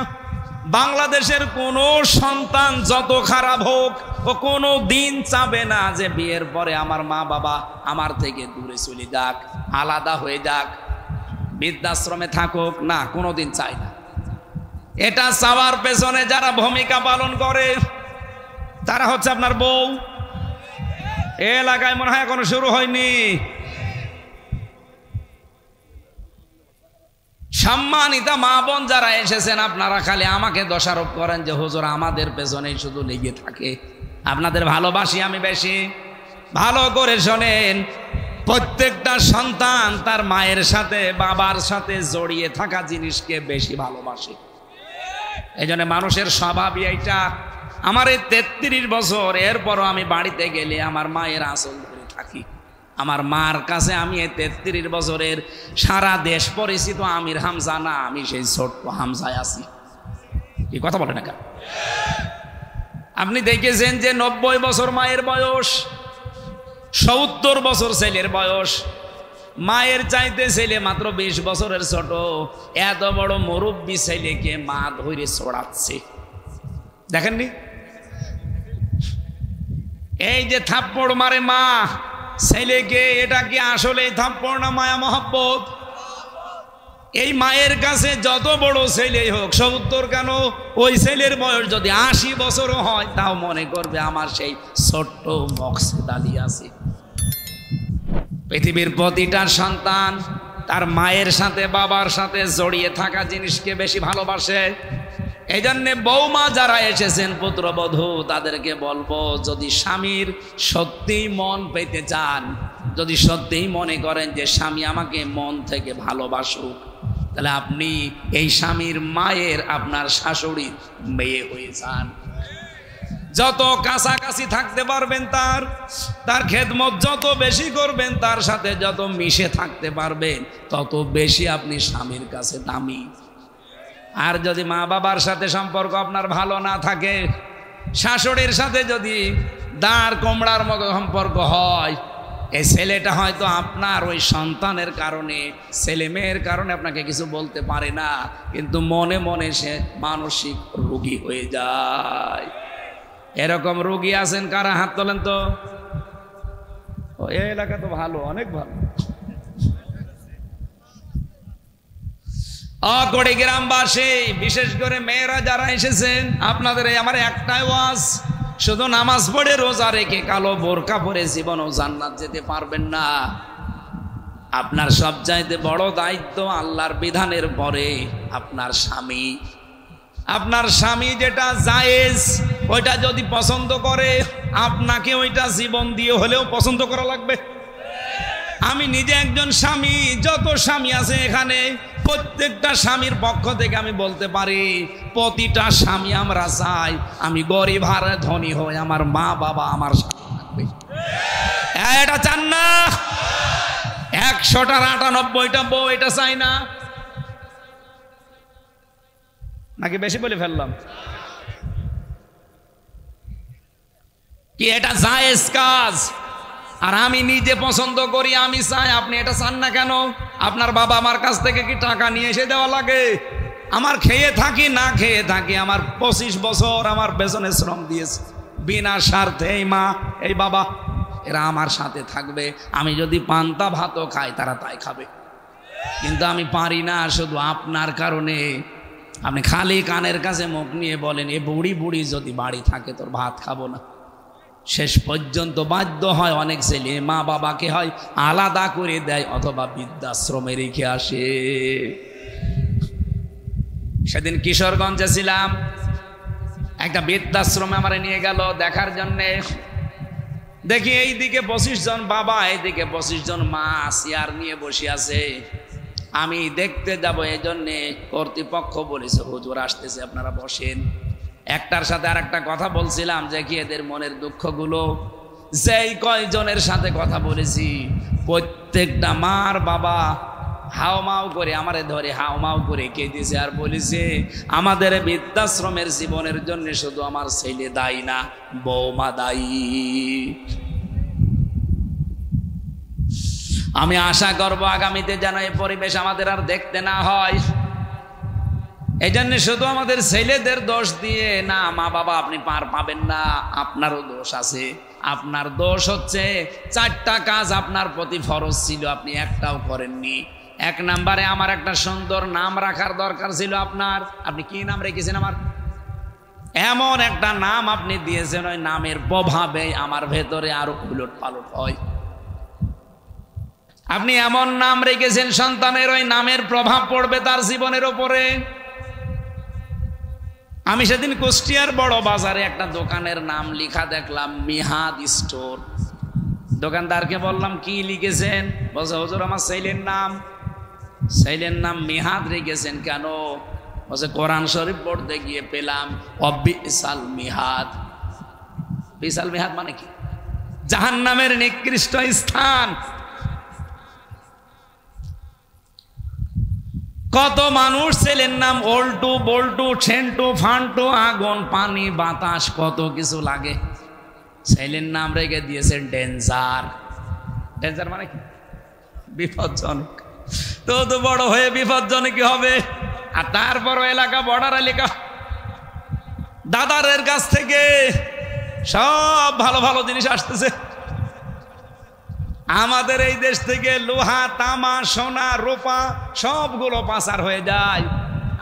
বাংলাদেশের কোন সন্তান যত খারাপ হোক, ও কোনো দিন চাবে না যে বিয়ের পরে আমার মা বাবা আমার থেকে দূরে চলে যাক, আলাদা হয়ে যাক, বৃদ্ধাশ্রমে থাকুক, না, কোনোদিন চায় না। এটা চাওয়ার পেছনে যারা ভূমিকা পালন করে তারা হচ্ছে আপনার বউ। এ এলাকায় মনে হয় এখনো শুরু হয়নি। সম্মানিতা মা বোন যারা এসেছেন, আপনারা খালি আমাকে দোষারোপ করেন যে হুজুর আমাদের পেছনেই শুধু লেগে থাকে, আপনাদের ভালোবাসি আমি বেশি। ভালো করে শোনেন, প্রত্যেকটা সন্তান তার মায়ের সাথে বাবার সাথে জড়িয়ে থাকা জিনিসকে বেশি ভালোবাসে। এই জন্য মানুষের স্বভাবই এইটা। আমার এই 33 বছর, এরপরও আমি বাড়িতে গেলে আমার মায়ের আঁচল ধরে থাকি। আমার মার কাছে আমি এই 33 বছরের সারা দেশ পরিচিত আমির হামজা না, আমি সেই ছোট্ট হামজায় আছি। কি কথা বলে না কেন? আপনি দেখেছেন যে 90 বছর মায়ের বয়স, 70 বছর ছেলের বয়স, মায়ের চাইতে ছেলে মাত্র 20 বছরের ছোট। এত বড় মুরব্বী ছেলেকে মা ধরে ছড়াচ্ছে, দেখেননি? এই যে থাপ্পড় মারে মা ছেলেকে, এটা কি আসলে থাপ্পড় না মায়া মহব্বত? এই মায়ের কাছে যত বড় ছেলেই হোক, 70 কেন, ওই ছেলের বয়স যদি 80 বছরও হয়, তাও মনে করবে আমার সেই ছোট্ট মকসেদ আলী আছে। পৃথিবীর প্রতিটা সন্তান তার মায়ের সাথে বাবার সাথে জড়িয়ে থাকা জিনিসকে বেশি ভালোবাসে। এই জন্যে বৌমা যারা এসেছেন পুত্রবধূ, তাদেরকে বলবো, যদি স্বামীর সত্যিই মন পেতে চান, যদি সত্যিই মনে করেন যে স্বামী আমাকে মন থেকে ভালোবাসুক, তাহলে আপনি এই স্বামীর মায়ের আপনার শাশুড়ির মেয়ে হয়ে যান। যত কাছাকাছি থাকতে পারবেন, তার খেদমত যত বেশি করবেন, তার সাথে যত মিশে থাকতে পারবেন, তত বেশি আপনি স্বামীর কাছে দামি। আর যদি মা বাবার সাথে সম্পর্ক আপনার ভালো না থাকে, শাশুড়ির সাথে যদি দাঁড় কোমড়ার মতো সম্পর্ক হয়, এই ছেলেটা হয়তো আপনার ওই সন্তানের কারণে, ছেলে মেয়ের কারণে আপনাকে কিছু বলতে পারে না, কিন্তু মনে মনে সে মানসিক রোগী হয়ে যায়। এরকম রোগী আছেন কারা? হাত তোলেন তো। এই এলাকা তো ভালো, অনেক ভালো। অকড়ি গ্রামবাসী, বিশেষ করে মেয়েরা যারা এসেছেন, আপনাদের আমার একটাই ওয়াজ, শুধু নামাজ পড়ে রোজা রেখে কালো বোরকা পরে জীবনও জান্নাত যেতে পারবেন না। আপনার সবচাইতে বড় দায়িত্ব আল্লাহর বিধানের পরে আপনার স্বামী। আপনার স্বামী যেটা জায়েজ, ওইটা যদি পছন্দ করে, আপনাকে ওইটা জীবন দিয়ে হলেও পছন্দ করা লাগবে। আমি নিজে একজন স্বামী, যত স্বামী আছে এখানে, প্রত্যেকটা স্বামীর পক্ষ থেকে আমি বলতে পারি, প্রতিটা স্বামী আমরা চাই আমি গরিব আর ধনী হই, আমার মা বাবা আমার সাথে থাকবে। এটা চান না? 100টার 98টা বউ এটা চাই না, নাকি বেশি বলে ফেললাম? কি এটা জায়েজ কাজ? আর আমি নিজে পছন্দ করি, আমি চাই, আপনি এটা চান না কেন? আপনার বাবা আমার কাছ থেকে কি টাকা নিয়ে এসে দেওয়া লাগে? আমার খেয়ে থাকি না খেয়ে থাকি, আমার 25 বছর আমার পেছনে শ্রম দিয়েছে বিনা স্বার্থে। এই মা, এই বাবা, এরা আমার সাথে থাকবে। আমি যদি পান্তা ভাতও খাই, তারা তাই খাবে। কিন্তু আমি পারি না, শুধু আপনার কারণে। আপনি খালি কানের কাছে মুখ নিয়ে বলেন, এ বুড়ি বুড়ি যদি বাড়ি থাকে তোর ভাত খাবো না। শেষ পর্যন্ত বাধ্য হয় অনেক ছেলে মা বাবাকে হয় আলাদা করে দেয়, অথবা বৃদ্ধাশ্রমে রেখে আসে। সেদিন কিশোরগঞ্জে ছিলাম, একটা বৃদ্ধাশ্রমে আমার নিয়ে গেল দেখার জন্যে। দেখি এইদিকে 25 জন বাবা, এইদিকে 25 জন মা চেয়ার নিয়ে বসে আছে। আমি দেখতে যাব, এই জন্যে কর্তৃপক্ষ বলেছে হুজুর আসতেছে, আপনারা বসেন। একটার সাথে আর একটা কথা বলছিলাম, যে কি এদের মনের দুঃখগুলো। যেই কয়জনের সাথে কথা বলেছি, প্রত্যেকটা মার বাবা হাওমাও করে আমারে ধরে হাওমাও করে কেঁদেছে আর বলেছে, আমাদের বৃদ্ধাশ্রমের জীবনের জন্য শুধু আমার ছেলে দায়ী না, বৌমা দায়ী। আমি আশা করব আগামীতে যেন এই পরিবেশ আমাদের আর দেখতে না হয়। এই জন্য শুধু আমাদের ছেলেদের দোষ দিয়ে না, মা বাবা আপনি পার পাবেন না, আপনারও দোষ আছে। আপনার দোষ হচ্ছে 4টা কাজ আপনার প্রতি ফরজ ছিল, আপনি একটাও করেননি। 1 নম্বরে আমার একটা সুন্দর নাম রাখার দরকার ছিল আপনার। আপনি কি নাম রেখেছেন? আমার এমন একটা নাম আপনি দিয়েছেন, ওই নামের প্রভাবে আমার ভেতরে আরো উলট পালট হয়। আপনি এমন নাম রেখেছেন, সন্তানের ওই নামের প্রভাব পড়বে তার জীবনের ওপরে। আমি সেদিন কুষ্টিয়ার বড় বাজারে একটা দোকানের নাম লেখা দেখলাম, মিহাদ স্টোর। দোকানদারকে বললাম কি লিখেছেন? বলছে হুজুর আমার ছেলের নাম মিহাদ রেখেছেন কেন? বলছে কোরআন শরীফ পড়তে গিয়ে পেলাম অবিসাল মিহাদ। বিসাল মিহাদ মানে কি? জাহান্নামের নিকৃষ্ট স্থান। কত মানুষ ছেলের নাম ওল্টু, বল্টু, ছেন্টু, ফান্টু, আগুন, পানি, বাতাস, কত কিছু লাগে। ছেলের নাম রেখে দিয়েছে ডেঞ্জার। ডেঞ্জার মানে কি? বিপজ্জনক। তো বড় হয়ে বিপজ্জনক কি হবে? আর তারপর এলাকা বর্ডার এলাকা, দাদারের কাছ থেকে সব ভালো ভালো জিনিস আসতেছে। আমাদের এই দেশ থেকে লোহা, তামা, সোনা, রূপা সবগুলো পাচার হয়ে যায়।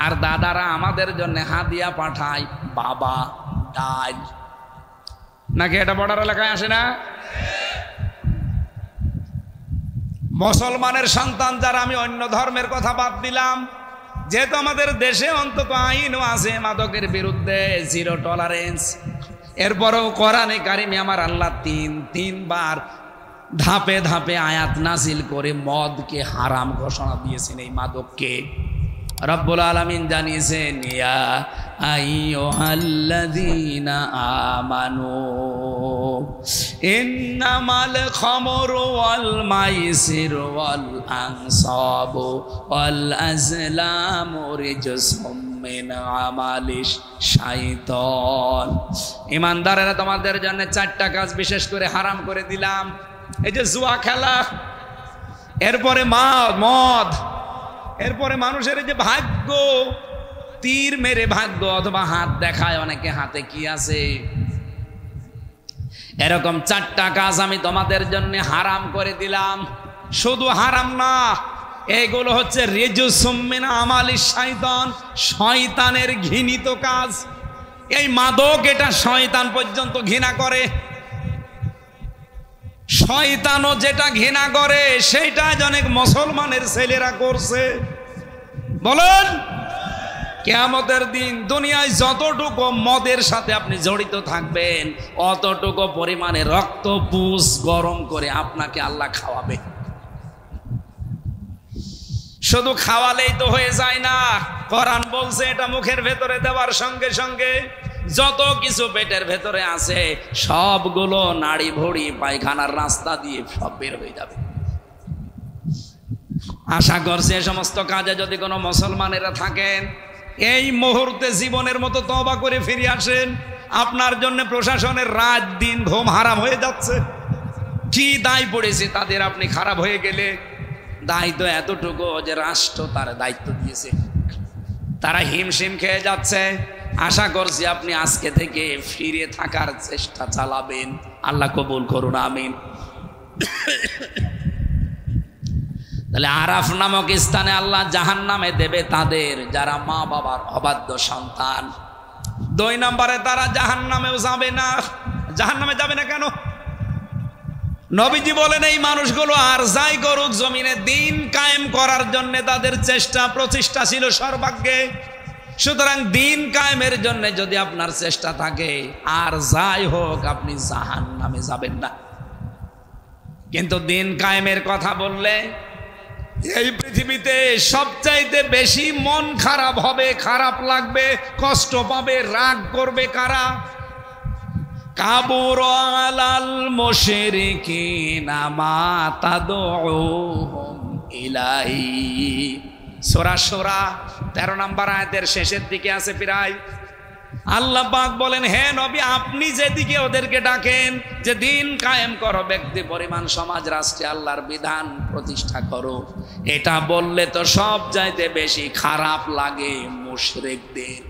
আর দাদারা আমাদের জন্য হাদিয়া পাঠায়, বাবা, ডাল। নাকি এটা বর্ডার এলাকায় আসে না? মুসলমানের সন্তান যারা, আমি অন্য ধর্মের কথা বাদ দিলাম, যেহেতু আমাদের দেশে অন্তত আইনও আছে মাদকের বিরুদ্ধে, জিরো টলারেন্স। এরপরেও কোরআনে কারিমে আমার আল্লাহ তিনবার ধাপে ধাপে আয়াত নাজিল করে মদকে হারাম ঘোষণা দিয়েছেন। এই মাদককে রব্বুল আলামিন জানিয়েছেন, ইয়া আইয়ুহাল্লাযীনা আমানু ইন্নামাল খামরু ওয়াল মাইসিরু ওয়াল আনসাবু ওয়াল আজলামু রিজসুম মিন আমালিশ শাইতান। ঈমানদারেরা, তোমাদের জন্য 4টা কাজ বিশেষ করে হারাম করে দিলাম। এই যে জুয়া খেলা, এরপরে মদ, এরপরে মানুষের যে ভাগ্য, তীর মেরে ভাগ্য অথবা হাত দেখায় অনেকে হাতে কি আছে, এরকম 4টা কাজ আমি তোমাদের জন্য হারাম করে দিলাম। শুধু হারাম না, এগুলো হচ্ছে রিজসুম মিন আমালিশ শাইতান, শয়তানের ঘৃণিত কাজ। এই মাদক, এটা শয়তান পর্যন্ত ঘৃণা করে। শয়তানও যেটা ঘৃণা করে সেইটা অনেক মুসলমানের ছেলেরা করছে। বলেন, কিয়ামতের দিন দুনিয়ায় যতটুকু মদের সাথে আপনি জড়িত থাকবেন, অতটুকু পরিমাণে রক্ত পুষ গরম করে আপনাকে আল্লাহ খাওয়াবে। শুধু খাওয়ালেই তো হয়ে যায় না, কোরআন বলছে এটা মুখের ভেতরে দেওয়ার সঙ্গে সঙ্গে যত কিছু পেটের ভেতরে আছে সবগুলো নাড়ি ভড়ি পায়খানার রাস্তা দিয়ে সব বের হয়ে যাবে। আশা করছি এই সমস্ত কাজে যদি কোনো মুসলমানেরা থাকেন, এই মুহূর্তে জীবনের মতো তওবা করে ফিরে আসেন। আপনার জন্য প্রশাসনের রাত দিন ঘুম হারাম হয়ে যাচ্ছে। কি দায় পড়েছে তাদের আপনি খারাপ হয়ে গেলে? দায়িত্ব এতটুকু যে রাষ্ট্র তার দায়িত্ব দিয়েছে, তারা হিমশিম খেয়ে যাচ্ছে। আশা করছি আপনি আজকে থেকে ফিরে থাকার চেষ্টা চালাবেন। আল্লাহ কবুল করুন, আমিন। তাহলে আরাফ নামক স্থানে আল্লাহ জাহান্নামে দেবে তাদের যারা মা বাবার অবাধ্য সন্তান। 2 নম্বরে তারা জাহান্নামেও যাবে না। জাহান্নামে যাবে না কেন? নবীজি বলেন, এই মানুষগুলো আর যাই করুক জমিনে দিন কায়েম করার জন্য তাদের চেষ্টা প্রচেষ্টা ছিল সর্বাগ্যে। সুতরাং দিন কায়েমের জন্য যদি আপনার চেষ্টা থাকে, আর যাই হোক আপনি জাহান্নামে যাবেন না। কিন্তু দিন কায়েমের কথা বললে এই পৃথিবীতে সবচাইতে বেশি মন খারাপ হবে, খারাপ লাগবে, কষ্ট পাবে, রাগ করবে কারা? কাবুর আলাল মুশরিকিনা মা তাদউহুম ইলাইহি। সূরা সূরা 13 নম্বর আয়াতের শেষের দিকে আছে প্রায়। আল্লাহ পাক বলেন, হে নবী, আপনি যেদিকে ওদেরকে ডাকেন যে দিন কায়েম করো, ব্যক্তি পরিমাণ সমাজ রাষ্ট্রে আল্লাহর বিধান প্রতিষ্ঠা করো, এটা বললে তো সব চাইতে বেশি খারাপ লাগে মুশরিকদের।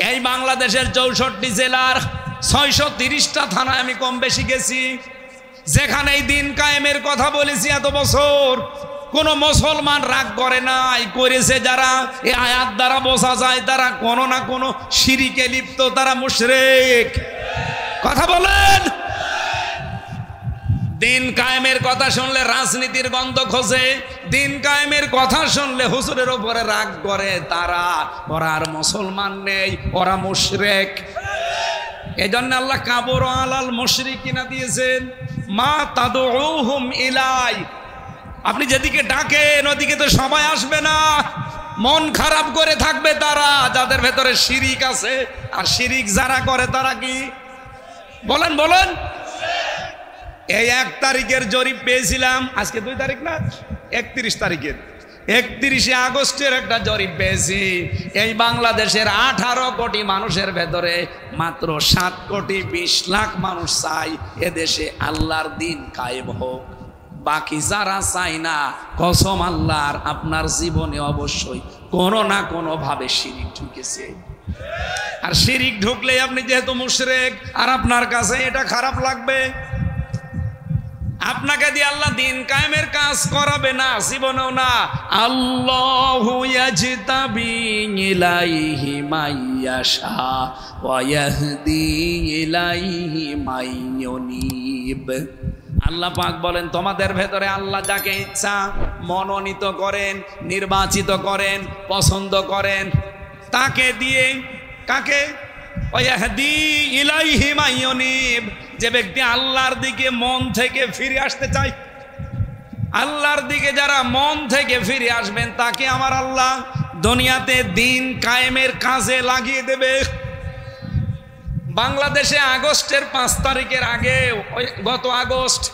এই বাংলাদেশের 64 জেলার 630টা থানায় আমি কম বেশি গেছি, যেখানে এই দিন কায়েমের কথা বলেছি এত বছর, কোন মুসলমান রাগ করে নাই। করেছে যারা, এই আয়াত দ্বারা বোঝা যায় তারা কোনো না কোনো শিরিকে লিপ্ত, তারা মুশরিক। কথা বলেন। দিন কায়েমের কথা শুনলে রাজনীতির গন্ধ খোঁজে, দিন কায়েমের কথা শুনলে হুজুরের উপরে রাগ করে তারা। ওরা আর মুসলমান নেই, ওরা মুশরিক। এই জন্য আল্লাহ কাবুর আলাল মুশরিকিনা দিয়েছেন। মা তাদউহুম ইলাই, আপনি যেদিকে ডাকেন ওদিকে তো সবাই আসবে না, মন খারাপ করে থাকবে তারা যাদের ভেতরে শিরিক আছে। আর শিরিক যারা করে তারা কি বলেন বলেন? এই 1 তারিখের জরিপ পেয়েছিলাম, আজকে 2 তারিখ না, 31 তারিখের, 31 আগস্টের একটা জরিপ পেয়েছি। এই বাংলাদেশের 18 কোটি মানুষের ভেতরে মাত্র 7 কোটি 20 লাখ মানুষ চাই এদেশে আল্লাহর দিন কায়েম হোক। বাকি যারা চাই না, কসম আল্লাহর, আপনার জীবনে অবশ্যই কোনো না কোনো ভাবে শিরিক ঢুকেছে। আর শিরিক ঢুকলে আপনি যেহেতু মুশরিক, আর আপনার কাছে এটা খারাপ লাগবে, আপনাকে দিয়ে আল্লাহ দিন কায়েমের কাজ করাবে না, জীবনেও না। আল্লাহু ইয়াজতাবি ইলাইহি মাইয়াশা ওয়া ইয়াহদি ইলাইহি মাইয়ুনিব। আল্লাহ পাক বলেন, তোমাদের ভেতরে আল্লাহ যাকে ইচ্ছা মনোনীত করেন, নির্বাচিত করেন, পছন্দ করেন, তাকে দিয়ে কাকে? ওয়াহদি ইলাইহি মাইয়ুনিব, যে ব্যক্তি আল্লাহর দিকে মন থেকে ফিরে আসতে চায়, আল্লাহর দিকে যারা মন থেকে ফিরে আসবেন তাকে আমার আল্লাহ দুনিয়াতে দিন কায়েমের কাজে লাগিয়ে দেবে। বাংলাদেশে আগস্টের 5 তারিখের আগে, গত আগস্ট,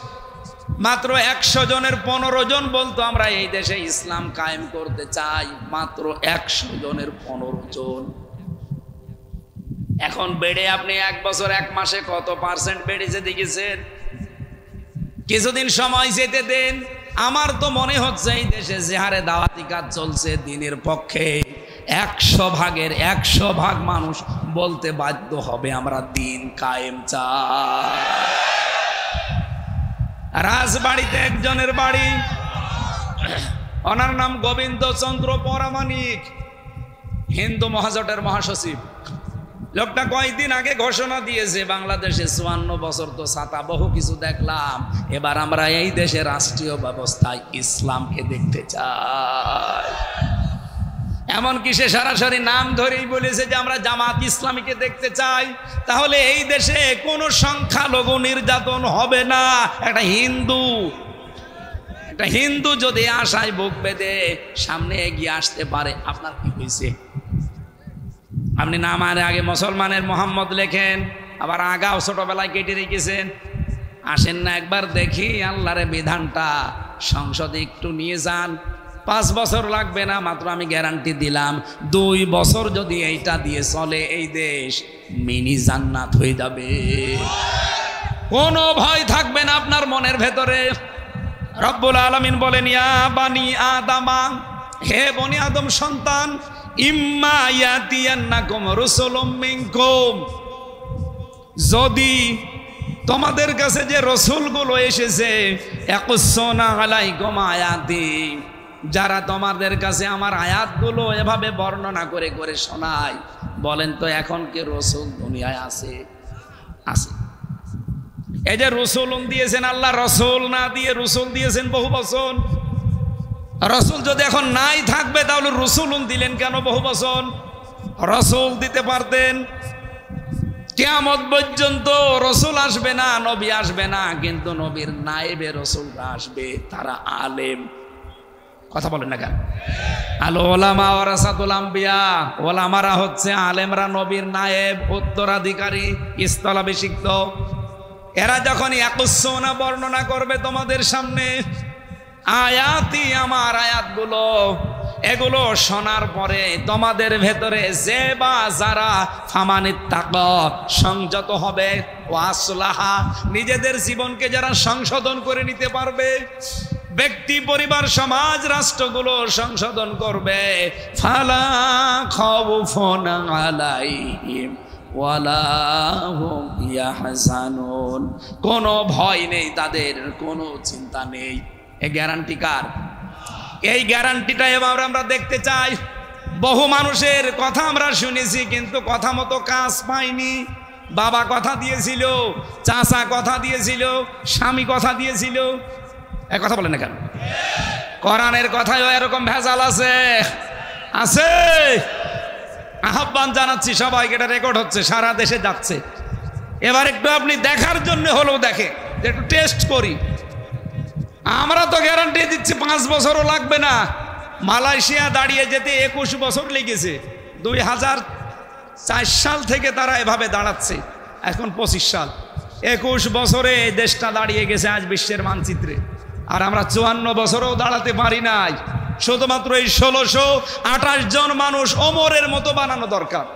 মাত্র 100 জনের 15 জন বলতো আমরা এই দেশে ইসলাম কায়েম করতে চাই। মাত্র 100 জনের 15 জন। এখন বেড়ে আপনি 1 বছর 1 মাসে কত % বেড়েছে দেখেছেন? কিছুদিন সময় যেতে দেন, আমার তো মনে হচ্ছে এই দেশে যে হারে দাওয়াতি কাজ চলছে দিনের পক্ষে 100 ভাগের 100 ভাগ মানুষ বলতে বাধ্য হবে আমরা দিন কায়েম চাই। রাজবাড়িতে একজনের বাড়ি, ওনার নাম গোবিন্দ চন্দ্র পরামানিক, হিন্দু মহাজোটের মহাসচিব। লোকটা কয়েকদিন আগে ঘোষণা দিয়েছে বাংলাদেশে 54 বছর তো ছাতা বহু কিছু দেখলাম, এবার আমরা এই দেশে রাষ্ট্রীয় ব্যবস্থায় ইসলামকে দেখতে চাই। এমনকি সে সরাসরি নাম ধরেই বলেছে যে আমরা জামাত ইসলামীকে দেখতে চাই। তাহলে এই দেশে কোনো সংখ্যালঘু নির্যাতন হবে না। একটা হিন্দু যদি আশায় বুক বেঁধে সামনে এগিয়ে আসতে পারে, আপনার কি হয়েছে? আপনি নামের আগে মুসলমানের মোহাম্মদ লেখেন, আবার আগাও ছোটবেলায় কেটে রেখেছেন। আসেন না একবার দেখি আল্লাহর বিধানটা সংসদে একটু নিয়ে যান। 5 বছর লাগবে না, মাত্র আমি গ্যারান্টি দিলাম 2 বছর যদি এইটা দিয়ে চলে এই দেশ মিনি জান্নাত হয়ে যাবে। কোনো ভয় থাকবে না আপনার মনের ভেতরে। রব্বুল আলামিন বলেন, ইয়া বানি আদামা, হে বনি আদম সন্তান, ইম্মা ইয়াতিয়ান্নাকুম রাসূলুম মিনকুম, যদি তোমাদের কাছে যে রসুলগুলো এসেছে, ইয়াকুসুনা আলাইকুম আয়াতি, যারা তোমাদের কাছে আমার আয়াতগুলো এভাবে বর্ণনা করে করে শোনায়, বলেন তো এখন কি রসুল দুনিয়ায় আছে? আছে। এই যে রসুলুন দিয়েছেন আল্লাহ, রসুল না দিয়ে রসুল দিয়েছেন বহু বচন। রসুল যদি এখন নাই থাকবে তাহলে রসুলুন দিলেন কেন বহু বচন? রসুল দিতে পারতেন। কিয়ামত পর্যন্ত রসুল আসবে না, নবী আসবে না, কিন্তু নবীর নায়েবে রসুলরা আসবে, তারা আলেম। কথা বলেন না কেন? আল ওলামা ওয়ারাসাতুল আম্বিয়া, ওলামারা হচ্ছে আলেমরা নবীর নায়েব, উত্তরাধিকারী, স্থলাভিষিক্ত। এরা যখন ইয়াকুসুনা বর্ণনা করবে তোমাদের সামনে আয়াতি, আমার আয়াতগুলো, এগুলো শোনার পরে তোমাদের ভেতরে যে বা যারা ফামানিত্তাকা, সংযত হবে, ও আসলাহা, নিজেদের জীবনকে যারা সংশোধন করে নিতে পারবে, ব্যক্তি, পরিবার, সমাজ, রাষ্ট্রগুলো সংশোধন করবে, ফালা খাউফুন আলাইহিম ওয়ালা হুম ইয়াহজানুন, কোনো ভয় নেই তাদের, কোনো চিন্তা নেই। এই গ্যারান্টি কার? এই গ্যারান্টিটা এবার আমরা দেখতে চাই। বহু মানুষের কথা আমরা শুনেছি, কিন্তু কথা মতো কাজ পাইনি। বাবা কথা দিয়েছিল, চাচা কথা দিয়েছিল, স্বামী কথা দিয়েছিল, এক কথা বলেন না কেন? কোরআনের কথায় এরকম ভেজাল আছে, আছে। আহ্বান জানাচ্ছি সবাইকে, এটা রেকর্ড হচ্ছে, সারা দেশে যাচ্ছে। এবার একটু আপনি দেখার জন্য হলেও দেখে, যে একটু টেস্ট করি। আমরা তো গ্যারান্টি দিচ্ছি 5 বছরও লাগবে না। মালয়েশিয়া দাঁড়িয়ে যেতে 21 বছর লেগেছে। 2004 সাল থেকে তারা এভাবে দাঁড়াচ্ছে, এখন 25 সাল। 21 বছরে এই দেশটা দাঁড়িয়ে গেছে আজ বিশ্বের মানচিত্রে। আর আমরা 54 বছরেও দাঁড়াতে পারি নাই। শুধুমাত্র এই 1628 জন মানুষ ওমরের মতো বানানো দরকার।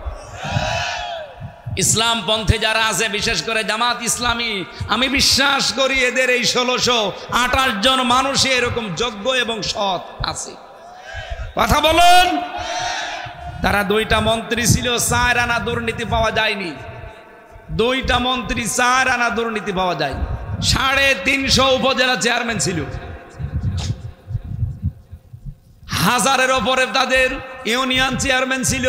ইসলাম পন্থে যারা আছে, বিশেষ করে জামাত ইসলামী, আমি বিশ্বাস করি এদের এই 1628 জন মানুষই এরকম যোগ্য এবং সৎ আছে। কথা বলুন। তারা 2টা মন্ত্রী ছিল, 4 আনা দুর্নীতি পাওয়া যায়নি। 2টা মন্ত্রী, 4 আনা দুর্নীতি পাওয়া যায়। 350 উপজেলা চেয়ারম্যান ছিল, 1000-এর ওপরে তাদের ইউনিয়ন চেয়ারম্যান ছিল,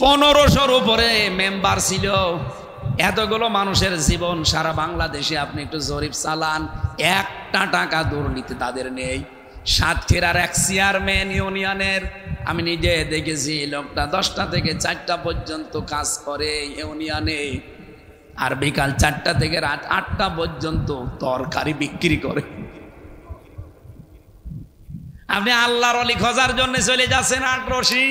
1500-র উপরে মেম্বার ছিল। এতগুলো মানুষের জীবন সারা বাংলাদেশে আপনি একটু জরিপ চালান, 1টা টাকা দুর্নীতি তাদের নেই। সাতক্ষীরার এক চেয়ারম্যান ইউনিয়নের, আমি নিজে দেখেছি, লোকটা 10টা থেকে 4টা পর্যন্ত কাজ করে ইউনিয়নে, আর বিকাল 4টা থেকে রাত 8টা পর্যন্ত তরকারি বিক্রি করে। আপনি আল্লাহর ওলি খোঁজার জন্য চলে যাচ্ছেন আটরশি,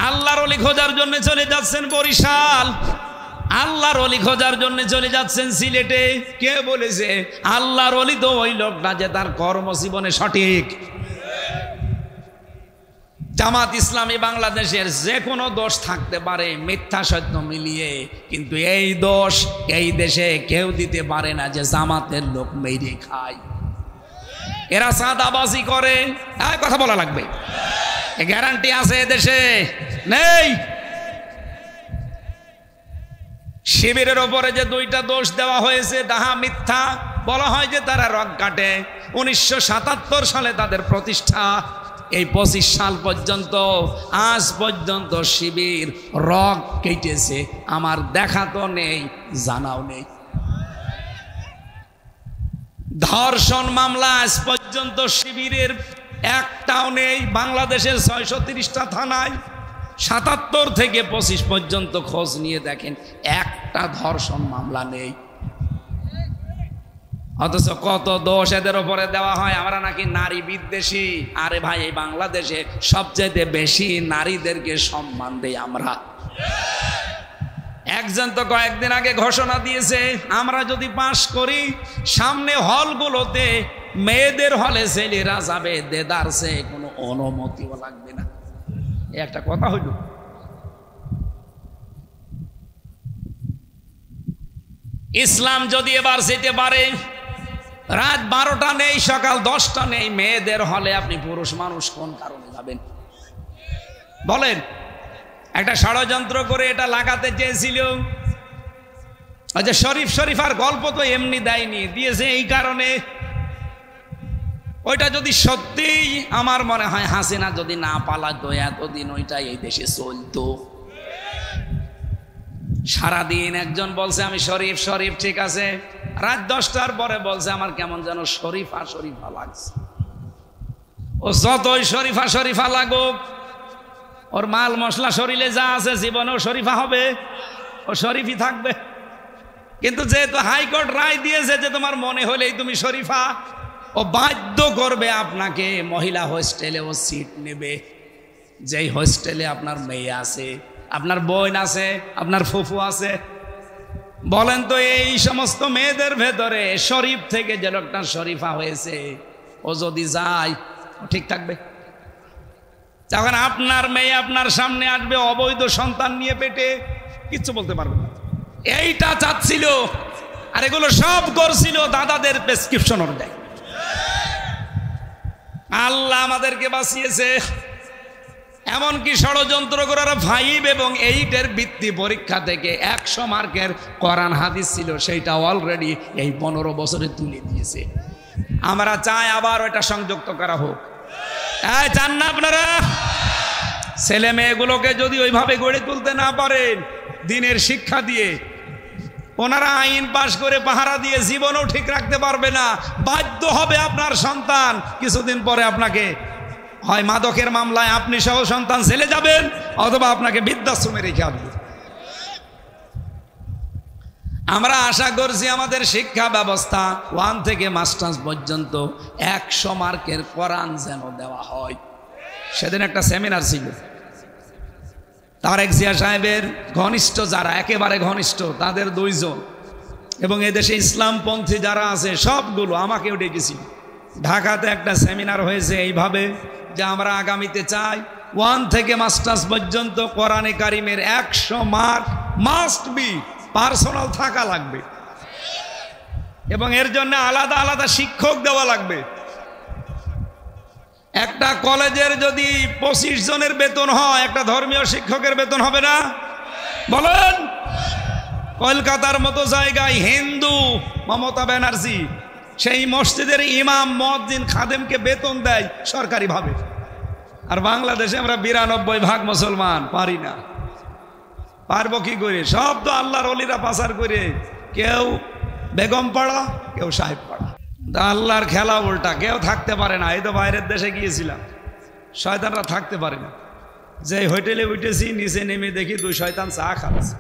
আল্লাহর ওলি খোঁজার জন্য চলে যাচ্ছেন বরিশাল, আল্লাহর ওলি খোঁজার জন্য চলে যাচ্ছেন সিলেটে। কে বলেছে আল্লাহর ওলি তো ওই লোকটা যে তার কর্মজীবনে সঠিক। জামাত ইসলামী বাংলাদেশের যে কোনো দোষ থাকতে পারে, মিথ্যা সত্য মিলিয়ে, কিন্তু এই দোষ এই দেশে কেউ দিতে পারে না যে জামাতের লোক মেরে খায়, এরা চাঁদাবাজি করে। কথা বলা লাগবে, গ্যারান্টি আছে এদেশে নেই। শিবিরের ওপরে যে 2টা দোষ দেওয়া হয়েছে, তাহা মিথ্যা। বলা হয় যে তারা রগ কাটে। 1977 সালে তাদের প্রতিষ্ঠা, এই 25 সাল পর্যন্ত, আজ পর্যন্ত শিবির রগ কেটেছে, আমার দেখা তো নেই, জানাও নেই। ধর্ষণ মামলা আজ পর্যন্ত শিবিরের একটাও নেই। বাংলাদেশের 630টা থানায় 77 থেকে 25 পর্যন্ত খোঁজ নিয়ে দেখেন, একটা ধর্ষণ মামলা নেই। অথচ কত দোষ এদের ওপরে দেওয়া হয়, আমরা নাকি নারী বিদ্বেষী। আরে ভাই, এই বাংলাদেশে সবচেয়ে বেশি নারীদেরকে সম্মান দেই আমরা। একজন তো কয়েকদিন আগে ঘোষণা দিয়েছে, আমরা যদি পাশ করি, সামনে হলগুলোতে মেয়েদের হলে ছেলেরা যাবে, দেদারসে কোনো অনুমতিও লাগবে না। একটা কথা হইল। ইসলাম যদি এবার যেতে পারে, রাত 12টা নেই, সকাল 10টা নেই, মেয়েদের হলে আপনি পুরুষ মানুষ কোন কারণে যাবেন বলেন? একটা ষড়যন্ত্র করে এটা লাগাতে চেয়েছিল। আচ্ছা, শরীফার গল্প তো এমনি দেয়নি, দিয়েছে এই কারণে। ওইটা যদি সত্যিই, আমার মনে হয় হাসিনা যদি না পালাতো, এতদিন ওইটা এই দেশে চলতো। সারাদিন একজন বলছে আমি শরীফ, ঠিক আছে, রাত 10টার পরে বলছে আমার কেমন যেন শরীফা লাগছে। ও যতই শরীফা লাগুক, ওর মাল মশলা শরীরে যা আছে, জীবনেও শরীফা হবে, ও শরীফই থাকবে। কিন্তু যেহেতু হাইকোর্ট রায় দিয়েছে যে তোমার মনে হলেই তুমি শরীফা, ও বাধ্য করবে আপনাকে মহিলা হোস্টেলে ও সিট নেবে। যেই হোস্টেলে আপনার মেয়ে আছে, আপনার বোন আছে, আপনার ফুফু আছে। বলেন তো, এই সমস্ত মেয়েদের ভেতরে শরীফ থেকে যে লোকটা শরীফা হয়েছে, ও যদি যায়, ও ঠিক থাকবে? যখন আপনার মেয়ে আপনার সামনে আসবে অবৈধ সন্তান নিয়ে পেটে, কিচ্ছু বলতে পারবে না। এইটা চাচ্ছিল, আর এগুলো সব করছিল দাদাদের প্রেসক্রিপশন অনুযায়ী। আল্লাহ আমাদেরকে বাঁচিয়েছে। এমনকি ষড়যন্ত্র করার 5 এবং 8-এর বৃত্তি পরীক্ষা থেকে 100 মার্কের কোরআন হাদিস ছিল, সেইটা অলরেডি এই 15 বছরে তুলে দিয়েছে। আমরা চাই আবার ওইটা সংযুক্ত করা হোক। চান না আপনারা? ছেলে মেয়েগুলোকে যদি ওইভাবে গড়ে তুলতে না পারেন দিনের শিক্ষা দিয়ে, ওনারা আইন পাশ করে পাহারা দিয়ে জীবনও ঠিক রাখতে পারবে না। বাধ্য হবে আপনার সন্তান কিছুদিন পরে আপনাকে হয় মাদকের মামলায় আপনি সহ সন্তান ছেলে যাবেন, অথবা আপনাকে বৃদ্ধাশ্রমে রেখে আসবে। আমরা আশা করছি আমাদের শিক্ষা ব্যবস্থা 1 থেকে মাস্টার্স পর্যন্ত 100 মার্কের কোরআন যেন দেওয়া হয়। সেদিন একটা সেমিনার ছিল, তারেক জিয়া সাহেবের ঘনিষ্ঠ যারা, একেবারে ঘনিষ্ঠ, তাদের 2 জন এবং এদেশে ইসলামপন্থী যারা আছে সবগুলো আমাকেও ডেকেছিল। ঢাকাতে একটা সেমিনার হয়েছে এইভাবে যে আমরা আগামীতে চাই 1 থেকে মাস্টার্স পর্যন্ত কোরআনে কারিমের 100 মার্ক মাস্ট বি, পার্সোনাল থাকা লাগবে এবং এর জন্য আলাদা আলাদা শিক্ষক দেওয়া লাগবে। একটা কলেজের যদি 25 জনের বেতন হয়, একটা ধর্মীয় শিক্ষকের বেতন হবে না? বলেন। কলকাতার মতো জায়গায় হিন্দু মমতা ব্যানার্জি সেই মসজিদের ইমাম, মুয়াজ্জিন, খাদেমকে বেতন দেয় সরকারিভাবে, আর বাংলাদেশে আমরা 92% মুসলমান, পারি না। পারবো কি করে? সব তো আল্লাহর ওলিরা পাচার করে, কেউ বেগম পাড়া, কেউ সাহেব পাড়া। আল্লাহর খেলা উল্টা, কেউ থাকতে পারে না। এই তো বাইরের দেশে গিয়েছিলাম, শয়তানরা থাকতে পারে না। যে হোটেলে উঠেছি, নিচে নেমে দেখি 2 শয়তান চা খাচ্ছে।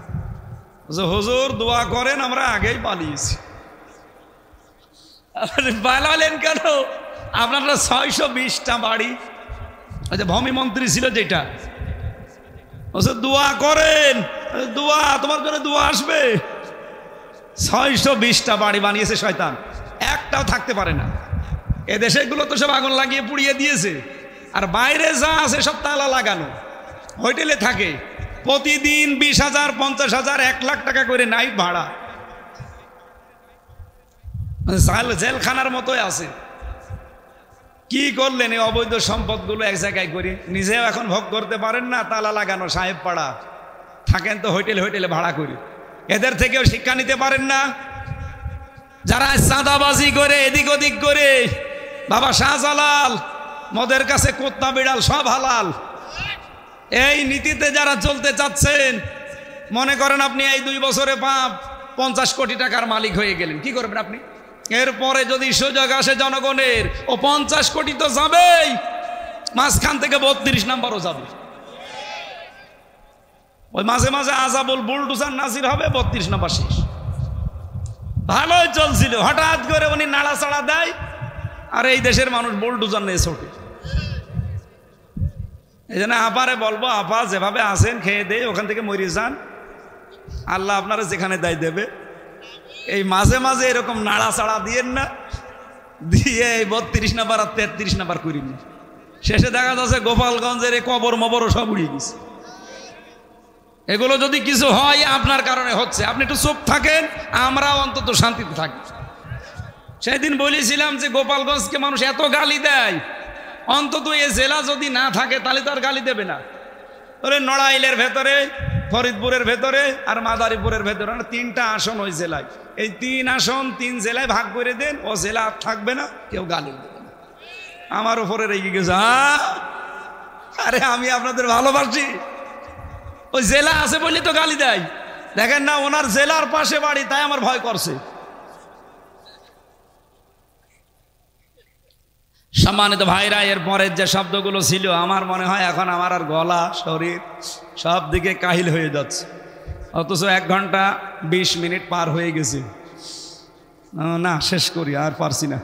হুজুর দোয়া করেন, আমরা আগেই পালিয়েছি। পালালেন কেন? আপনারা 620টা বাড়ি, ভূমি মন্ত্রী ছিল যেটা, দোয়া করেন, দোয়া তোমার জন্য দোয়া আসবে। 620টা বাড়ি বানিয়েছে শয়তান, একটাও থাকতে পারে না। এদেশে গুলো তো সব আগুন লাগিয়ে পুড়িয়ে দিয়েছে, আর বাইরে যা আছে সব তালা লাগানো। হোটেলে থাকে, প্রতিদিন 20,000, 50,000, 1 লাখ টাকা করে নাইট ভাড়া, জেলখানার মতোই আছে। কি করলেন এই অবৈধ সম্পদগুলো এক জায়গায় করে? নিজেও এখন ভোগ করতে পারেন না, তালা লাগানো, সাহেব পাড়া থাকেন তো হোটেলে হোটেলে ভাড়া করে। এদের থেকেও শিক্ষা নিতে পারেন না? যারা চাঁদাবাজি করে, এদিক ওদিক করে, বাবা শাহজালাল, মদের কাছে কুত্তা বিড়াল সব হালাল, এই নীতিতে যারা চলতে চাচ্ছেন, মনে করেন আপনি এই 2 বছরে 50 কোটি টাকার মালিক হয়ে গেলেন, কি করবেন আপনি? এরপরে যদি সুযোগ আসে জনগণের, ও 50 কোটি তো যাবেই, মাঝখান থেকে 32 নাম্বারও যাবে। ওই মাঝে মাঝে আজাবুল বুলডুজার নাজির হবে, 32 নাম্বার শেষ। ভালোই চলছিল, হঠাৎ করে উনি নাড়াচাড়া দেয়, আর এই দেশের মানুষ বুলডুজার নিয়ে ছোটে। এই জন্য আপারে বলবো, আপা যেভাবে আছেন খেয়ে দিয়ে ওখান থেকে মরে যান, আল্লাহ আপনারা যেখানে দায় দেবে। এই মাঝে মাঝে এরকম নাড়াচাড়া দিয়েন না, দিয়ে এই 32 নাম্বার আর 33 নাম্বার করিনি। শেষে দেখা যাচ্ছে গোপালগঞ্জের এই কবর মবরও সব উড়িয়ে গেছে। এগুলো যদি কিছু হয় আপনার কারণে হচ্ছে, আপনি একটু চুপ থাকেন, আমরাও অন্তত শান্তিতে থাকি। সেদিন বলেছিলাম যে গোপালগঞ্জকে মানুষ এত গালি দেয়, অন্তত এ জেলা যদি না থাকে তাহলে তো আর গালি দেবে না। ওরে নড়াইলের ভেতরে, ফরিদপুরের ভেতরে আর মাদারীপুরের ভেতরে 3টা আসন ওই জেলায়, এই 3 আসন 3 জেলায় ভাগ করে দেন, ও জেলা আর থাকবে না, কেউ গালি দেবে না। আমার উপরে রেগে গেছে, আরে আমি আপনাদের ভালোবাসি, ওই জেলা আছে বলে তো গালি দেয়। দেখেন না, ওনার জেলার পাশে বাড়ি, তাই আমার ভয় করছে। সম্মানিত ভাইরা, এর পরের যে শব্দগুলো ছিল, আমার মনে হয় এখন আমার আর গলা, শরীর সব দিকে কাহিল হয়ে যাচ্ছে, অথচ 1 ঘন্টা 20 মিনিট পার হয়ে গেছে। না, শেষ করি, আর পারছি না,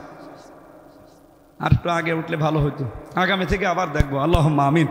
আর একটু আগে উঠলে ভালো হতো। আগামী থেকে আবার দেখবো। আল্লাহুম্মা আমিন।